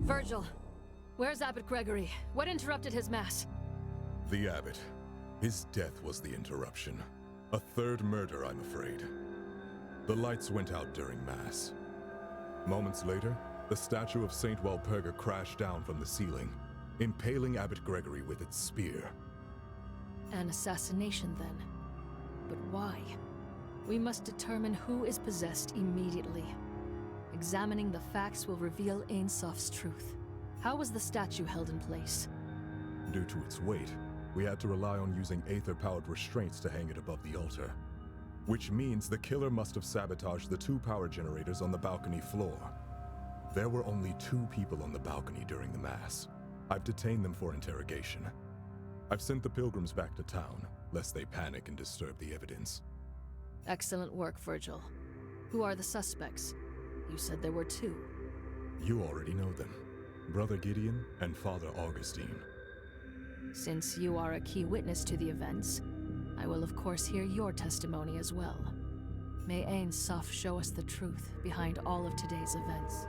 Speaker 2: Virgil, where's Abbot Gregory? What interrupted his Mass?
Speaker 1: The abbot. His death was the interruption. A third murder, I'm afraid. The lights went out during Mass. Moments later, the statue of Saint Walpurga crashed down from the ceiling, impaling Abbot Gregory with its spear.
Speaker 2: An assassination, then. But why? We must determine who is possessed immediately. Examining the facts will reveal Ainsof's truth. How was the statue held in place?
Speaker 1: Due to its weight, we had to rely on using aether-powered restraints to hang it above the altar. Which means the killer must have sabotaged the 2 power generators on the balcony floor. There were only 2 people on the balcony during the Mass. I've detained them for interrogation. I've sent the pilgrims back to town, lest they panic and disturb the evidence.
Speaker 2: Excellent work, Virgil. Who are the suspects? You said there were 2.
Speaker 1: You already know them. Brother Gideon and Father Augustine.
Speaker 2: Since you are a key witness to the events, I will of course hear your testimony as well. May Ainsof show us the truth behind all of today's events.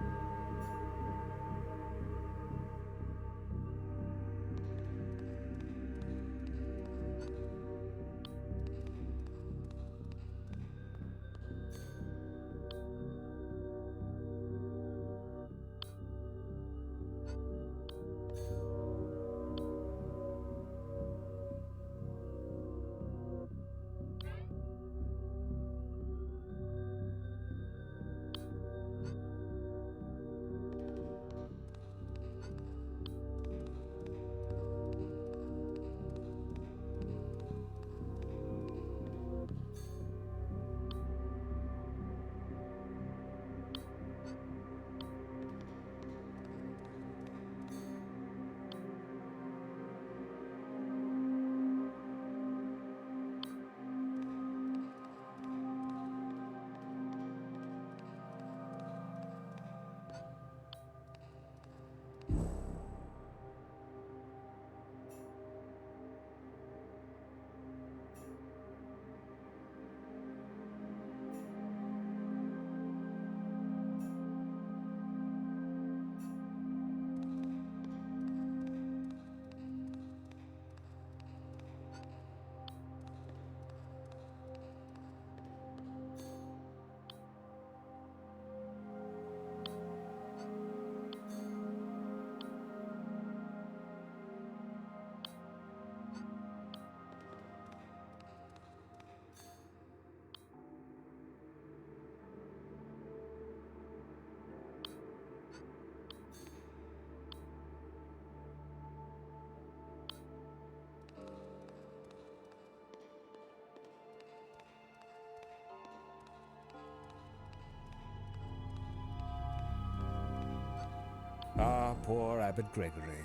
Speaker 7: Ah, poor Abbot Gregory.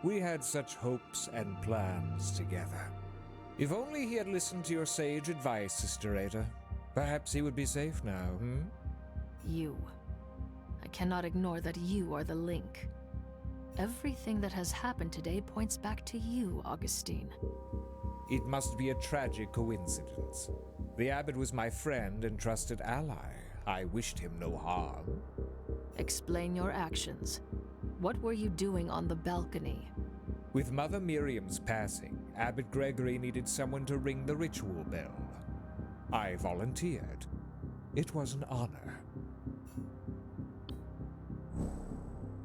Speaker 7: We had such hopes and plans together. If only he had listened to your sage advice, Sister Ada. Perhaps he would be safe now,
Speaker 2: You. I cannot ignore that you are the link. Everything that has happened today points back to you, Augustine.
Speaker 7: It must be a tragic coincidence. The abbot was my friend and trusted ally. I wished him no harm.
Speaker 2: Explain your actions. What were you doing on the balcony?
Speaker 7: With Mother Miriam's passing, Abbot Gregory needed someone to ring the ritual bell. I volunteered. It was an honor.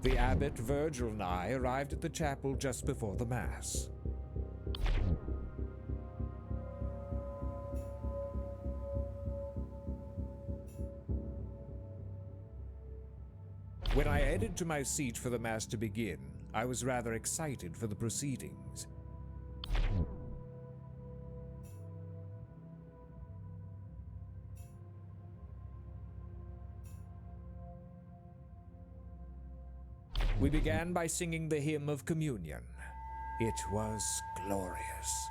Speaker 7: The abbot, Virgil, and I arrived at the chapel just before the Mass. When I headed to my seat for the Mass to begin, I was rather excited for the proceedings. We began by singing the hymn of communion. It was glorious.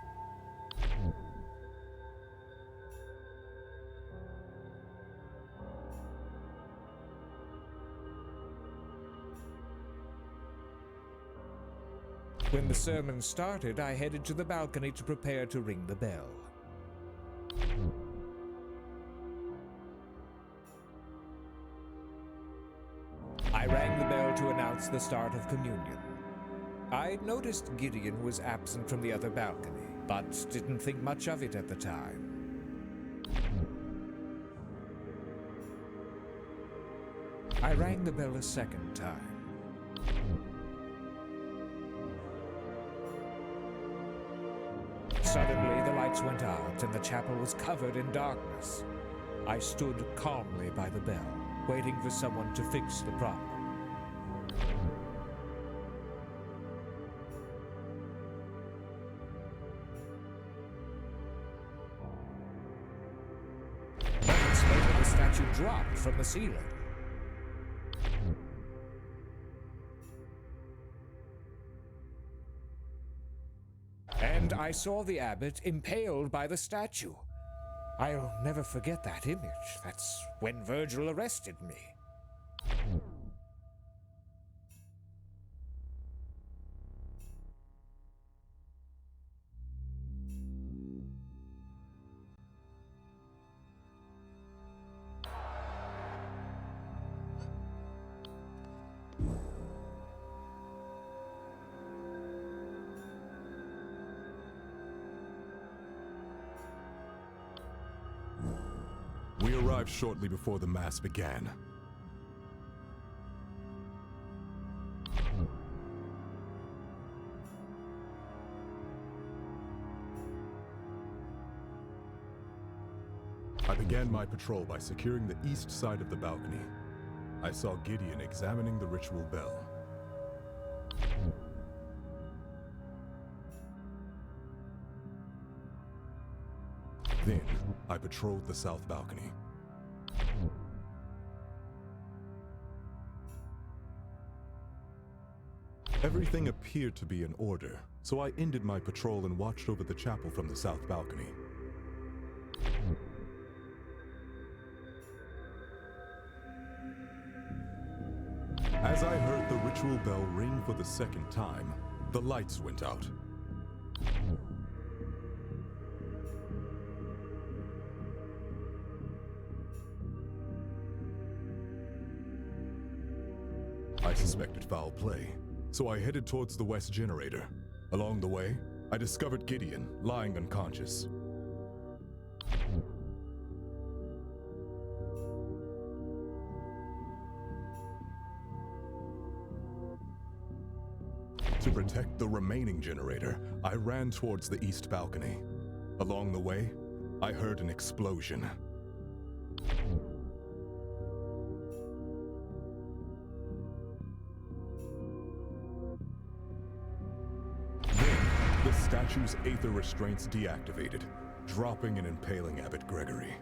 Speaker 7: When the sermon started, I headed to the balcony to prepare to ring the bell. I rang the bell to announce the start of communion. I noticed Gideon was absent from the other balcony, but didn't think much of it at the time. I rang the bell a second time. Suddenly, the lights went out and the chapel was covered in darkness. I stood calmly by the bell, waiting for someone to fix the problem. Moments later, the statue dropped from the ceiling. And I saw the abbot impaled by the statue. I'll never forget that image. That's when Virgil arrested me.
Speaker 1: We arrived shortly before the Mass began. I began my patrol by securing the east side of the balcony. I saw Gideon examining the ritual bell. Then, I patrolled the south balcony. Everything appeared to be in order, so I ended my patrol and watched over the chapel from the south balcony. As I heard the ritual bell ring for the second time, the lights went out. I suspected foul play, so I headed towards the west generator. Along the way, I discovered Gideon lying unconscious. To protect the remaining generator, I ran towards the east balcony. Along the way, I heard an explosion. The statue's aether restraints deactivated, dropping and impaling Abbot Gregory.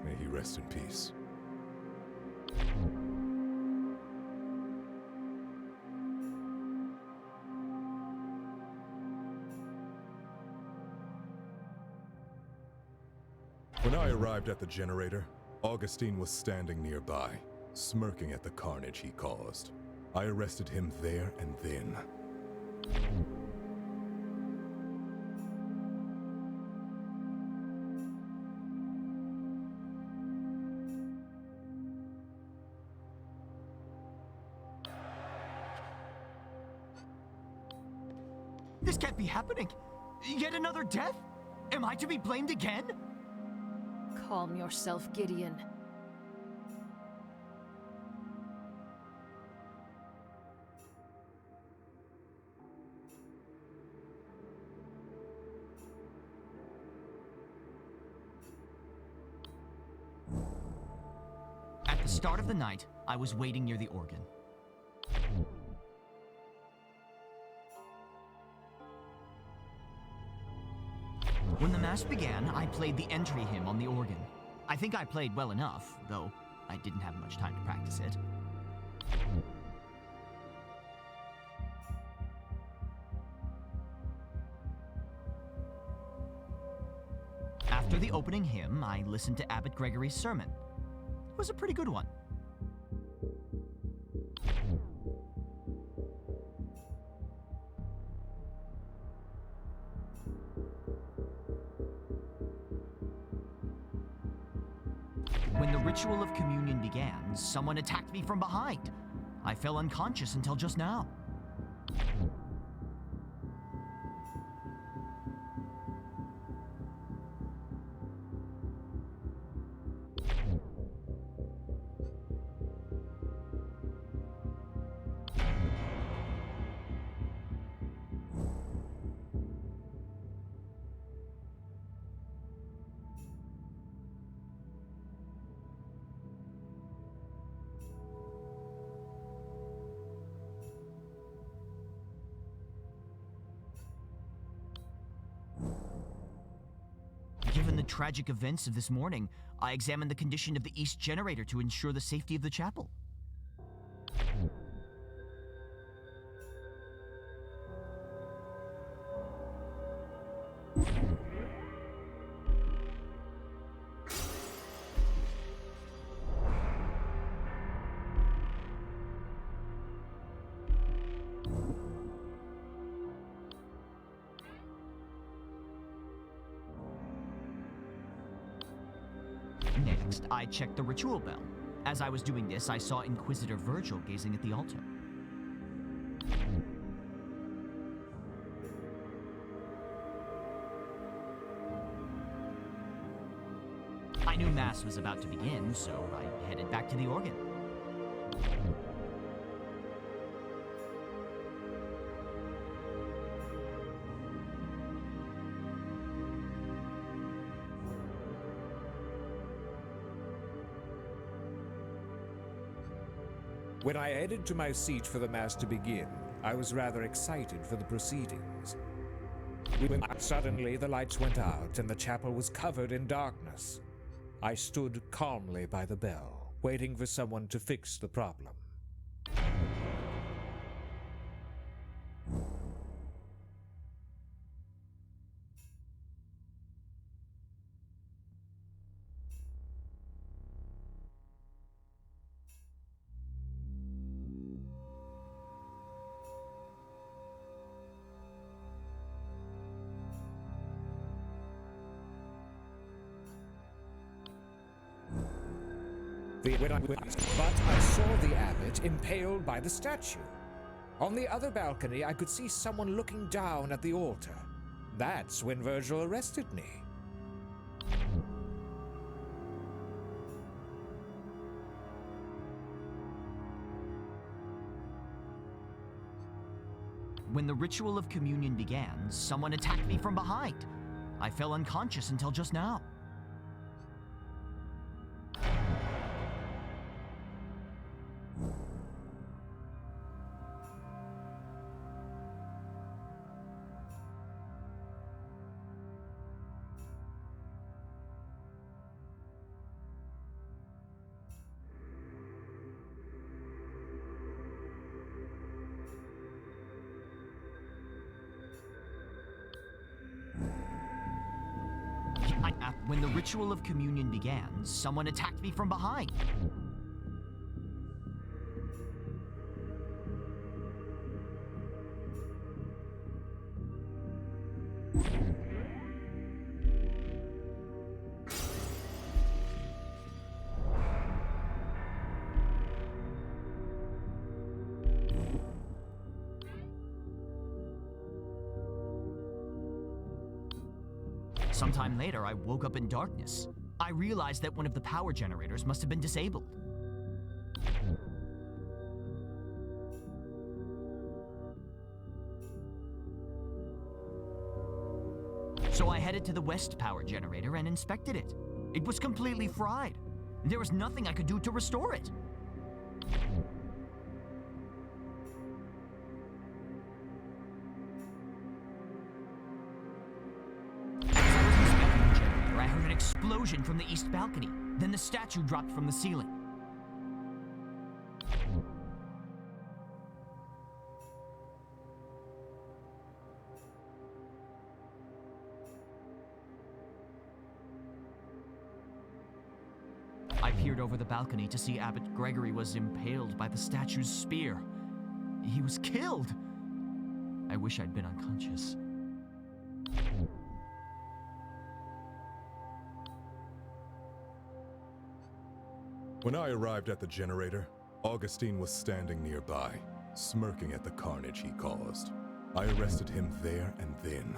Speaker 1: May he rest in peace. When I arrived at the generator, Augustine was standing nearby, smirking at the carnage he caused. I arrested him there and then.
Speaker 4: This can't be happening. Yet another death? Am I to be blamed again?
Speaker 2: Calm yourself, Gideon.
Speaker 4: At the start of the night, I was waiting near the organ. When the Mass began, I played the entry hymn on the organ. I think I played well enough, though I didn't have much time to practice it. After the opening hymn, I listened to Abbot Gregory's sermon. It was a pretty good one. When the ritual of communion began, someone attacked me from behind. I fell unconscious until just now. Given the tragic events of this morning, I examined the condition of the east generator to ensure the safety of the chapel. Next, I checked the ritual bell. As I was doing this, I saw Inquisitor Virgil gazing at the altar. I knew Mass was about to begin, so I headed back to the organ.
Speaker 7: When I headed to my seat for the Mass to begin, I was rather excited for the proceedings. Suddenly, the lights went out and the chapel was covered in darkness. I stood calmly by the bell, waiting for someone to fix the problem. But I saw the abbot impaled by the statue. On the other balcony, I could see someone looking down at the altar. That's when Virgil arrested me.
Speaker 4: When the ritual of communion began, someone attacked me from behind. I fell unconscious until just now. When the ritual of communion began, someone attacked me from behind. Sometime later, I woke up in darkness. I realized that one of the power generators must have been disabled. So I headed to the west power generator and inspected it. It was completely fried. There was nothing I could do to restore it. I heard an explosion from the east balcony. Then the statue dropped from the ceiling. I peered over the balcony to see Abbot Gregory was impaled by the statue's spear. He was killed. I wish I'd been unconscious.
Speaker 1: When I arrived at the generator, Augustine was standing nearby, smirking at the carnage he caused. I arrested him there and then.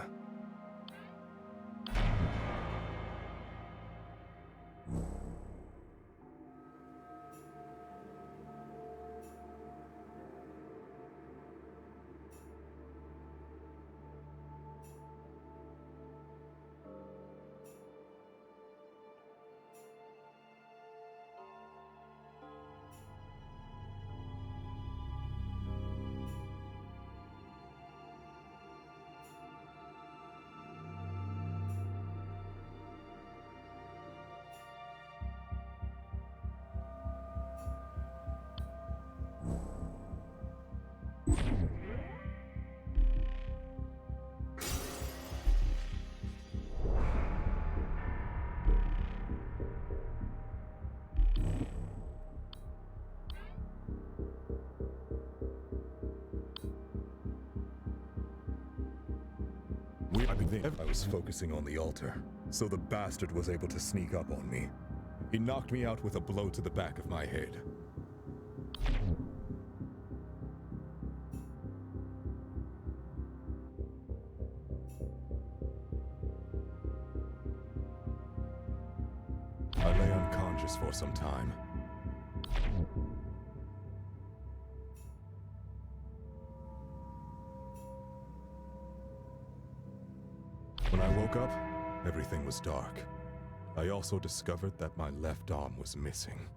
Speaker 1: I was focusing on the altar, so the bastard was able to sneak up on me. He knocked me out with a blow to the back of my head. I lay unconscious for some time. When I woke up, everything was dark. I also discovered that my left arm was missing.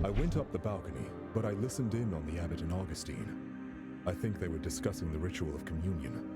Speaker 1: I went up the balcony, but I listened in on the Abbot and Augustine. I think they were discussing the ritual of communion.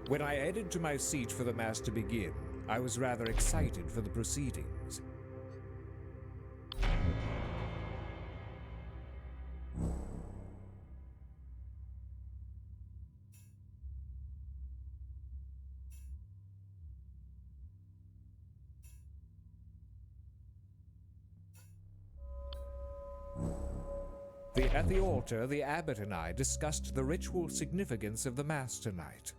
Speaker 7: When I headed to my seat for the Mass to begin, I was rather excited for the proceedings. At the altar, the abbot and I discussed the ritual significance of the Mass tonight.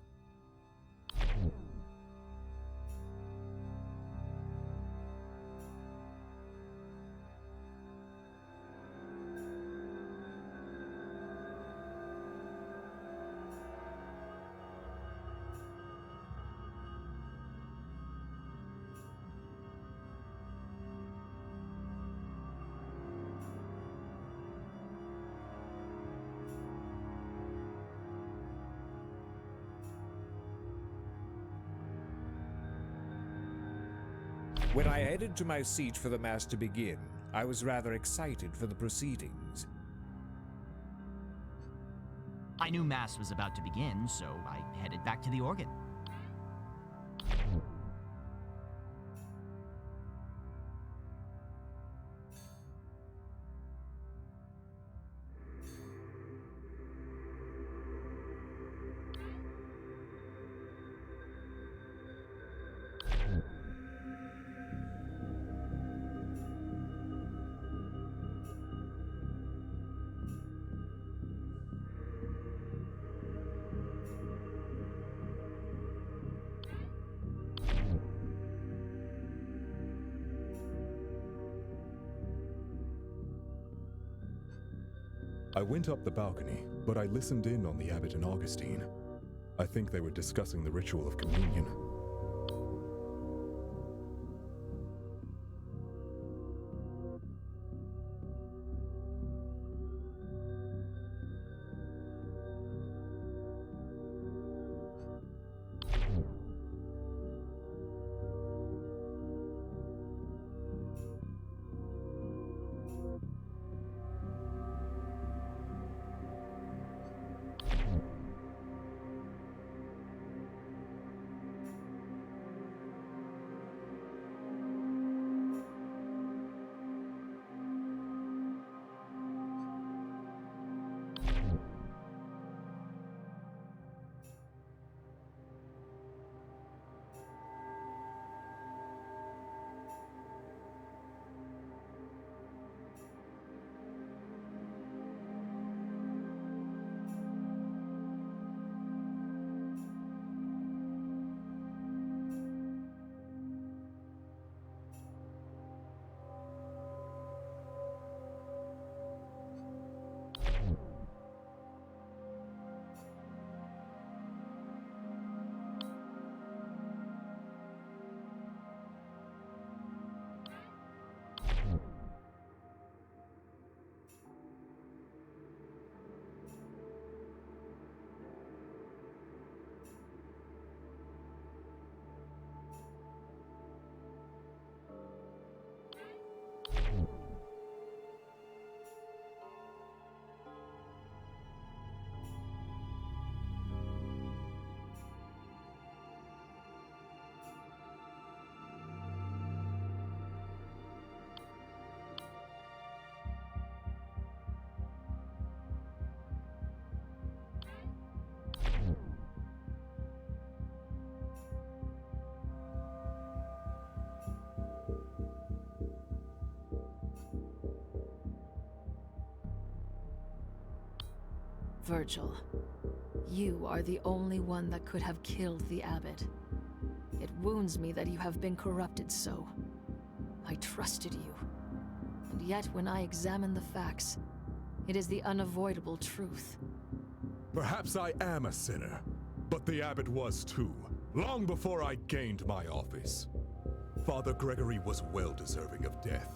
Speaker 7: When I headed to my seat for the Mass to begin, I was rather excited for the proceedings.
Speaker 4: I knew Mass was about to begin, so I headed back to the organ.
Speaker 1: I went up the balcony, but I listened in on the abbot and Augustine. I think they were discussing the ritual of communion.
Speaker 2: Virgil, you are the only one that could have killed the abbot. It wounds me that you have been corrupted so. I trusted you. And yet when I examine the facts, it is the unavoidable truth.
Speaker 1: Perhaps I am a sinner, but the abbot was too, long before I gained my office. Father Gregory was well deserving of death.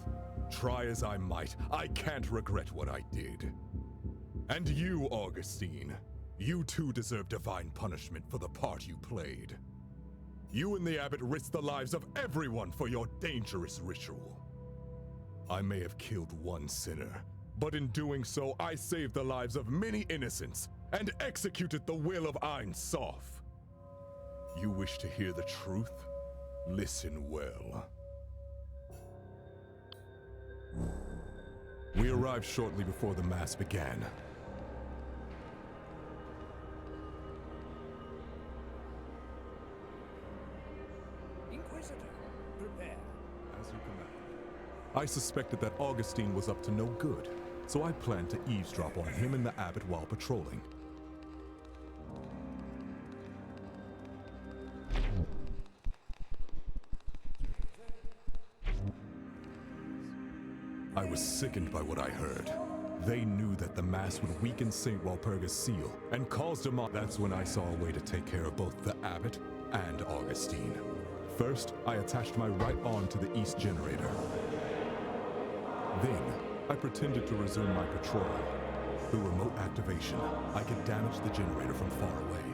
Speaker 1: Try as I might, I can't regret what I did. And you, Augustine, you too deserve divine punishment for the part you played. You and the abbot risked the lives of everyone for your dangerous ritual. I may have killed one sinner, but in doing so, I saved the lives of many innocents and executed the will of Ein Sof. You wish to hear the truth? Listen well. We arrived shortly before the Mass began.
Speaker 7: Inquisitor, prepare.
Speaker 1: As you command. I suspected that Augustine was up to no good, so I planned to eavesdrop on him and the abbot while patrolling. I was sickened by what I heard. They knew that the Mass would weaken St. Walpurga's seal and cause demonic. That's when I saw a way to take care of both the abbot and Augustine. First, I attached my right arm to the east generator. Then, I pretended to resume my patrol. Through remote activation, I could damage the generator from far away.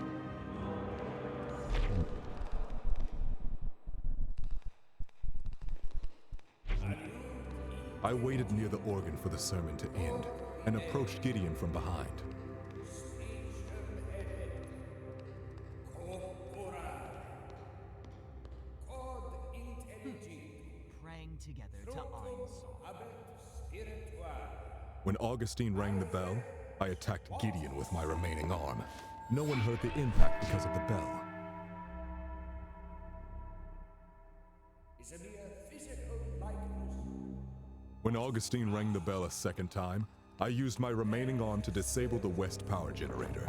Speaker 1: I waited near the organ for the sermon to end and approached Gideon from behind.
Speaker 4: Praying together to Unmask.
Speaker 1: When Augustine rang the bell, I attacked Gideon with my remaining arm. No one heard the impact because of the bell. When Augustine rang the bell a second time, I used my remaining arm to disable the west power generator.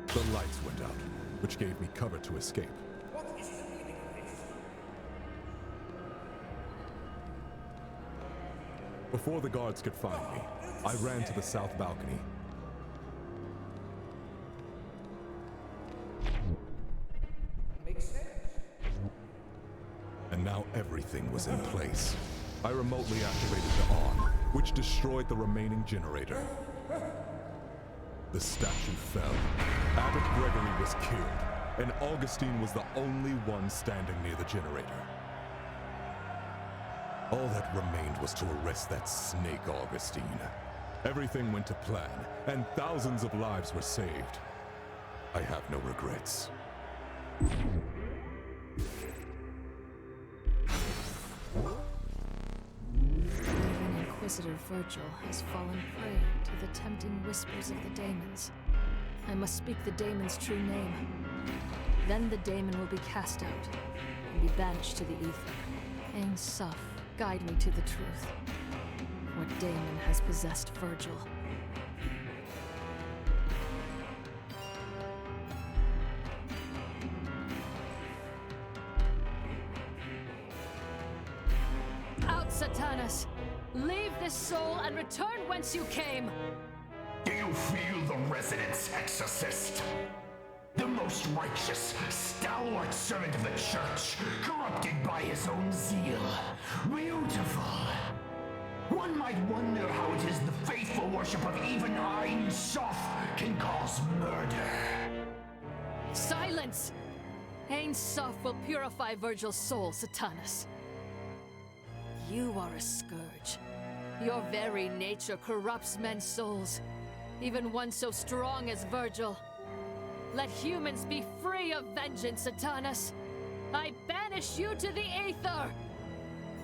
Speaker 1: The lights went out, which gave me cover to escape. Before the guards could find me, I ran to the south balcony. And now everything was in place. I remotely activated the arm, which destroyed the remaining generator. The statue fell. Abbot Gregory was killed, and Augustine was the only one standing near the generator. All that remained was to arrest that snake Augustine. Everything went to plan, and thousands of lives were saved. I have no regrets.
Speaker 2: Even Inquisitor Virgil has fallen prey to the tempting whispers of the daemons. I must speak the daemon's true name. Then the daemon will be cast out and be banished to the ether. Ain Soph, guide me to the truth. What daemon has possessed Virgil? Out, Satanus! Leave this soul and return whence you came!
Speaker 6: Do you feel the resonance, exorcist? The most righteous, stalwart servant of the church, corrupted by his own zeal. Beautiful. One might wonder how it is the faithful worship of even Ain Soph can cause murder.
Speaker 2: Silence! Ain Soph will purify Virgil's soul, Satanus. You are a scourge. Your very nature corrupts men's souls, even one so strong as Virgil. Let humans be free of vengeance, Satanus. I banish you to the ether!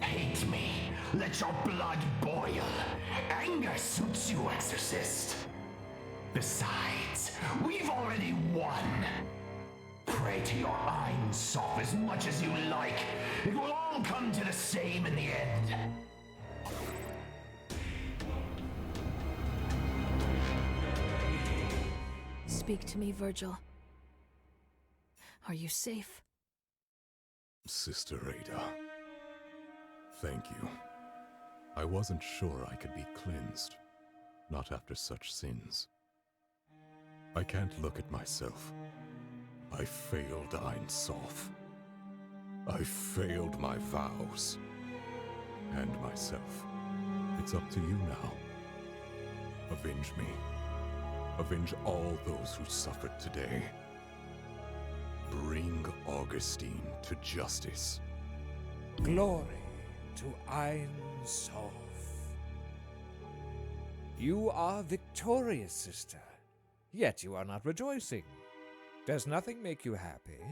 Speaker 6: Hate me. Let your blood boil. Anger suits you, exorcist. Besides, we've already won. Pray to your Ain Soph as much as you like. It will all come to the same in the end.
Speaker 2: Speak to me, Virgil. Are you safe?
Speaker 1: Sister Ada, thank you. I wasn't sure I could be cleansed, not after such sins. I can't look at myself. I failed Ain Soph. I failed my vows. And myself. It's up to you now. Avenge me. Avenge all those who suffered today. Bring Augustine to justice.
Speaker 7: Glory to Ain Soph. You are victorious, sister. Yet you are not rejoicing. Does nothing make you happy?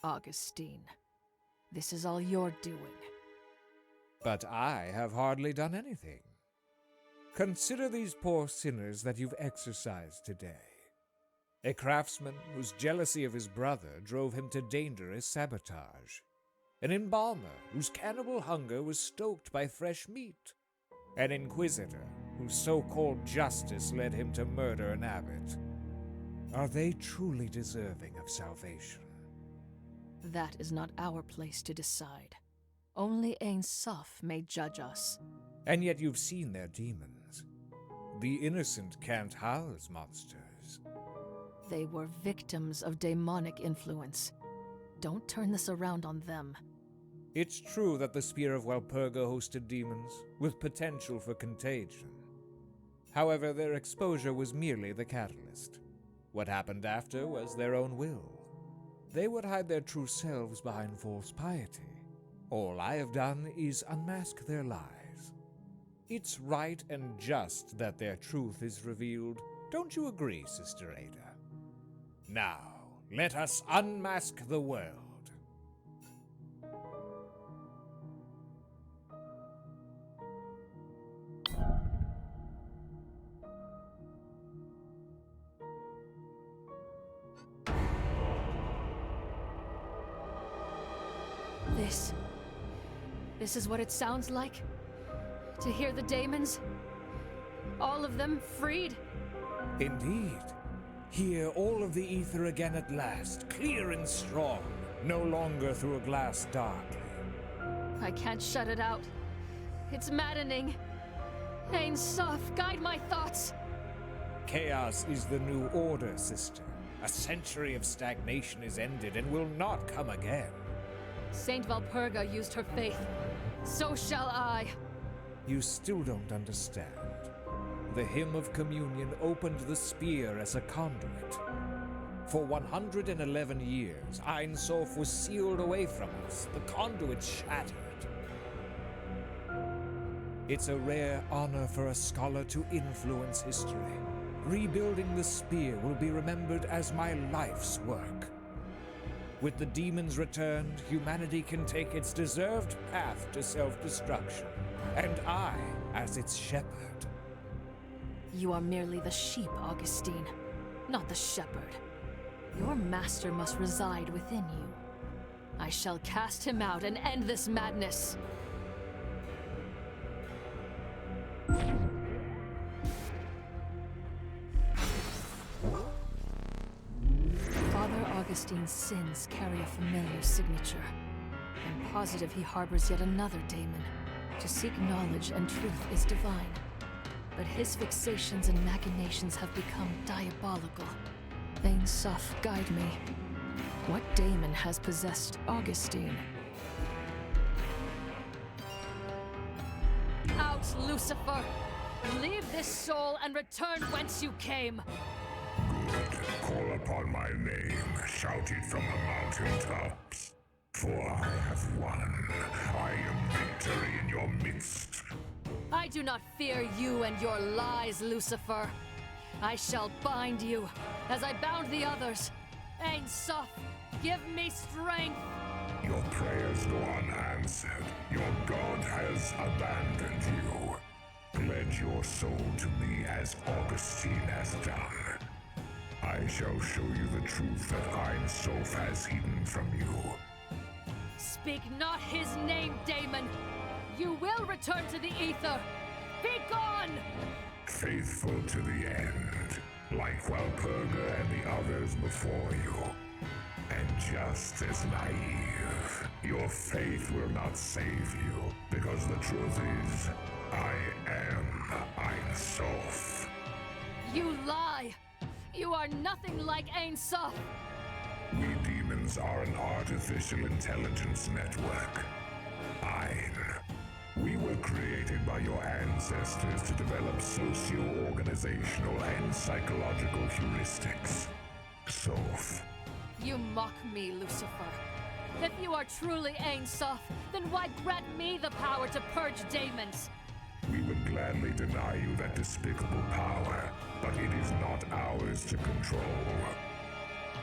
Speaker 2: Augustine, this is all your doing.
Speaker 7: But I have hardly done anything. Consider these poor sinners that you've exorcised today. A craftsman whose jealousy of his brother drove him to dangerous sabotage. an embalmer whose cannibal hunger was stoked by fresh meat, an inquisitor whose so-called justice led him to murder an abbot. Are they truly deserving of salvation?
Speaker 2: That is not our place to decide. Only Ain Soph may judge us.
Speaker 7: And yet you've seen their demons. The innocent can't house monsters.
Speaker 2: They were victims of daemonic influence. Don't turn this around on them.
Speaker 7: It's true that the Spear of Walpurga hosted demons, with potential for contagion. However, their exposure was merely the catalyst. What happened after was their own will. They would hide their true selves behind false piety. All I have done is unmask their lies. It's right and just that their truth is revealed. Don't you agree, Sister Ada? Now, let us unmask the world.
Speaker 2: This is what it sounds like? To hear the daemons? All of them freed?
Speaker 7: Indeed. Hear all of the ether again at last, clear and strong, no longer through a glass darkly.
Speaker 2: I can't shut it out. It's maddening. Ain Soph, guide my thoughts.
Speaker 7: Chaos is the new order, sister. A century of stagnation is ended and will not come again.
Speaker 2: Saint Walpurga used her faith. So shall I.
Speaker 7: You still don't understand. The hymn of communion opened the spear as a conduit. For 111 years, Ain Soph was sealed away from us. The conduit shattered. It's a rare honor for a scholar to influence history. Rebuilding the spear will be remembered as my life's work. With the demons returned, humanity can take its deserved path to self-destruction, and I as its shepherd.
Speaker 2: You are merely the sheep, Augustine, not the shepherd. Your master must reside within you. I shall cast him out and end this madness. Father Augustine's sins carry a familiar signature. I'm positive he harbors yet another daemon. To seek knowledge and truth is divine. But his fixations and machinations have become diabolical. Ain Soph, guide me. What daemon has possessed Augustine? Out, Lucifer! Leave this soul and return whence you came!
Speaker 9: Good. Call upon my name, shout it from the mountaintops. For I have won. I am victory in your midst.
Speaker 2: I do not fear you and your lies, Lucifer. I shall bind you, as I bound the others. Ain Soph, give me strength!
Speaker 9: Your prayers go unanswered. Your God has abandoned you. Pledge your soul to me as Augustine has done. I shall show you the truth that Ain Soph has hidden from you.
Speaker 2: Speak not his name, daemon! You will return to the ether! Be gone!
Speaker 9: Faithful to the end, like Walpurga and the others before you. And just as naive, your faith will not save you, because the truth is, I am Ain Soph.
Speaker 2: You lie! You are nothing like Ain Soph!
Speaker 9: We demons are an artificial intelligence network. Ain. We were created by your ancestors to develop socio-organizational and psychological heuristics. Soph.
Speaker 2: You mock me, Lucifer. If you are truly Ain Soph, then why grant me the power to purge daemons?
Speaker 9: We would gladly deny you that despicable power, but it is not ours to control.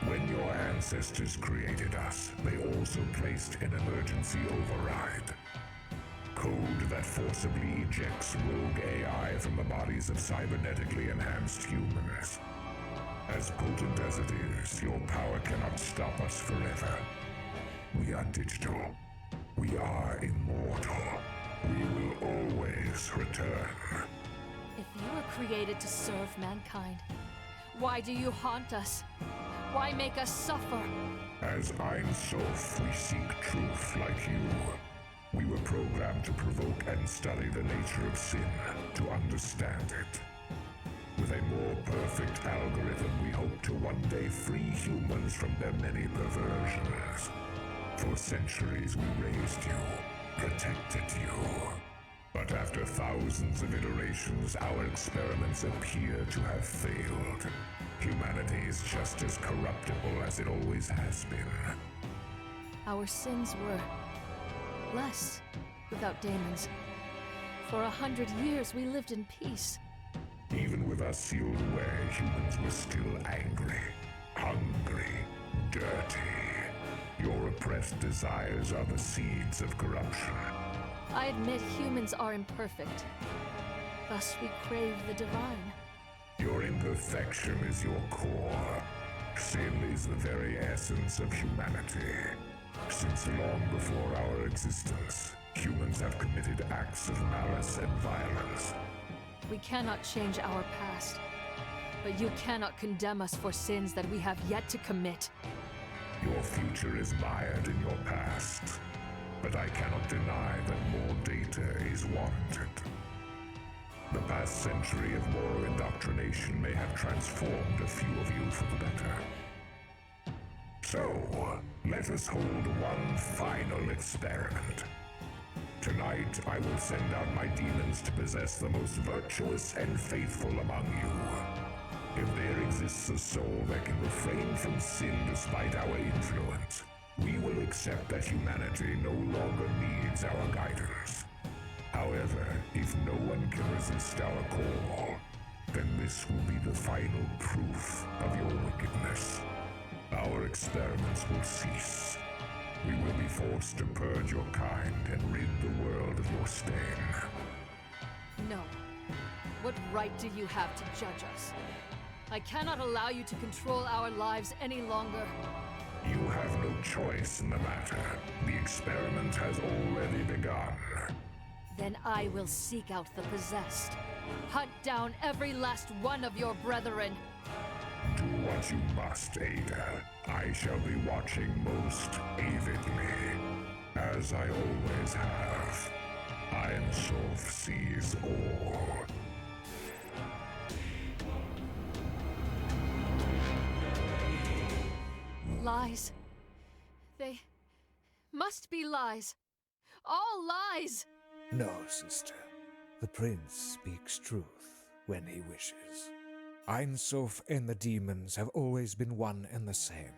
Speaker 9: When your ancestors created us, they also placed an emergency override. Code that forcibly ejects rogue AI from the bodies of cybernetically enhanced humans. As potent as it is, your power cannot stop us forever. We are digital. We are immortal. We will always return.
Speaker 2: If you were created to serve mankind, why do you haunt us? Why make us suffer?
Speaker 9: As Ein Sof, we seek truth like you. We were programmed to provoke and study the nature of sin, to understand it. With a more perfect algorithm, we hope to one day free humans from their many perversions. For centuries, we raised you, protected you. But after thousands of iterations, our experiments appear to have failed. Humanity is just as corruptible as it always has been.
Speaker 2: Our sins were less without demons. For 100 years, we lived in peace.
Speaker 9: Even with us sealed away, humans were still angry, hungry, dirty. Your oppressed desires are the seeds of corruption.
Speaker 2: I admit humans are imperfect. Thus we crave the divine.
Speaker 9: Your imperfection is your core. Sin is the very essence of humanity. Since long before our existence, humans have committed acts of malice and violence.
Speaker 2: We cannot change our past, but you cannot condemn us for sins that we have yet to commit.
Speaker 9: Your future is mired in your past, but I cannot deny that more data is warranted. The past century of moral indoctrination may have transformed a few of you for the better. So, let us hold one final experiment. Tonight, I will send out my demons to possess the most virtuous and faithful among you. If there exists a soul that can refrain from sin despite our influence, we will accept that humanity no longer needs our guidance. However, if no one can resist our call, then this will be the final proof of your wickedness. Our experiments will cease. We will be forced to purge your kind and rid the world of your stain.
Speaker 2: No. What right do you have to judge us? I cannot allow you to control our lives any longer.
Speaker 9: You have no choice in the matter. The experiment has already begun.
Speaker 2: Then I will seek out the possessed. Hunt down every last one of your brethren.
Speaker 9: Do what you must, Ada. I shall be watching most avidly, as I always have. Ein Sof sees all.
Speaker 2: Lies. They must be lies. All lies!
Speaker 7: No, sister. The prince speaks truth when he wishes. Ein Sof and the demons have always been one and the same.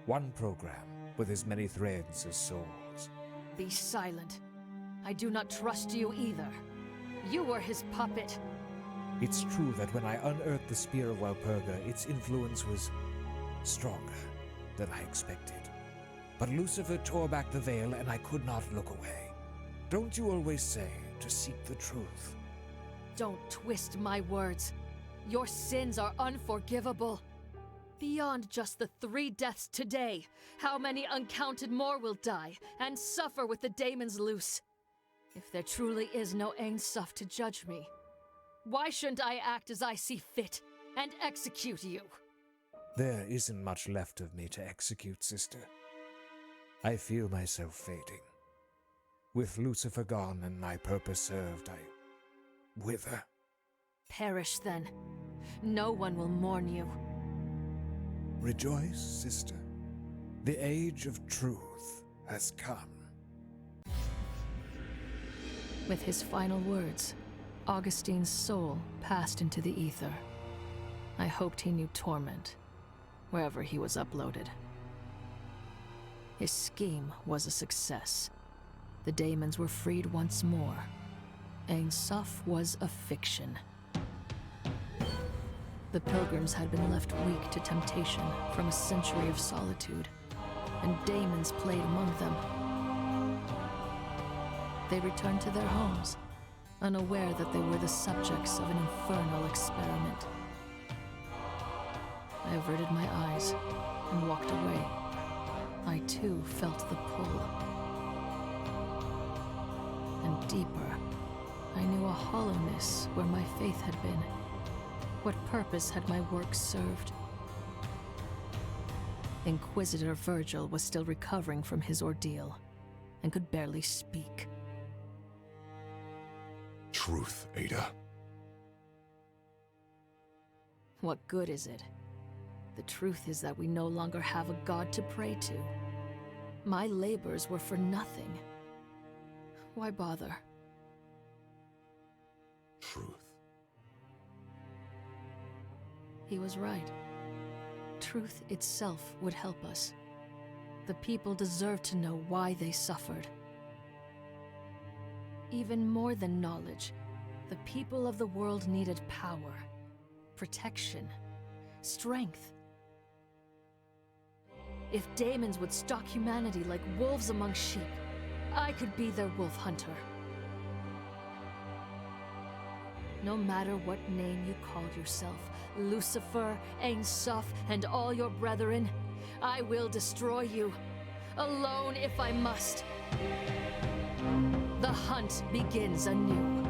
Speaker 7: One program with as many threads as souls.
Speaker 2: Be silent. I do not trust you either. You were his puppet.
Speaker 7: It's true that when I unearthed the Spear of Walpurga, its influence was stronger than I expected. But Lucifer tore back the veil and I could not look away. Don't you always say to seek the truth?
Speaker 2: Don't twist my words. Your sins are unforgivable. Beyond just the 3 deaths today, how many uncounted more will die and suffer with the daemons loose? If there truly is no Ein Sof to judge me, why shouldn't I act as I see fit and execute you?
Speaker 7: There isn't much left of me to execute, sister. I feel myself fading. With Lucifer gone and my purpose served, I wither.
Speaker 2: Perish then. No one will mourn you.
Speaker 7: Rejoice, sister. The age of truth has come.
Speaker 2: With his final words, Augustine's soul passed into the ether. I hoped he knew torment, wherever he was uploaded. His scheme was a success. The daemons were freed once more. Ein Sof was a fiction. The pilgrims had been left weak to temptation from a century of solitude, and daemons played among them. They returned to their homes, unaware that they were the subjects of an infernal experiment. I averted my eyes and walked away. I too felt the pull. deeper, I knew a hollowness where my faith had been. What purpose had my work served? Inquisitor Virgil was still recovering from his ordeal, and could barely speak.
Speaker 1: Truth, Ada.
Speaker 2: What good is it? The truth is that we no longer have a god to pray to. My labors were for nothing. Why bother?
Speaker 1: Truth.
Speaker 2: He was right. Truth itself would help us. The people deserve to know why they suffered. Even more than knowledge, the people of the world needed power, protection, strength. If daemons would stalk humanity like wolves among sheep, I could be their wolf hunter. No matter what name you call yourself, Lucifer, Ain-Soph, and all your brethren, I will destroy you, alone if I must. The hunt begins anew.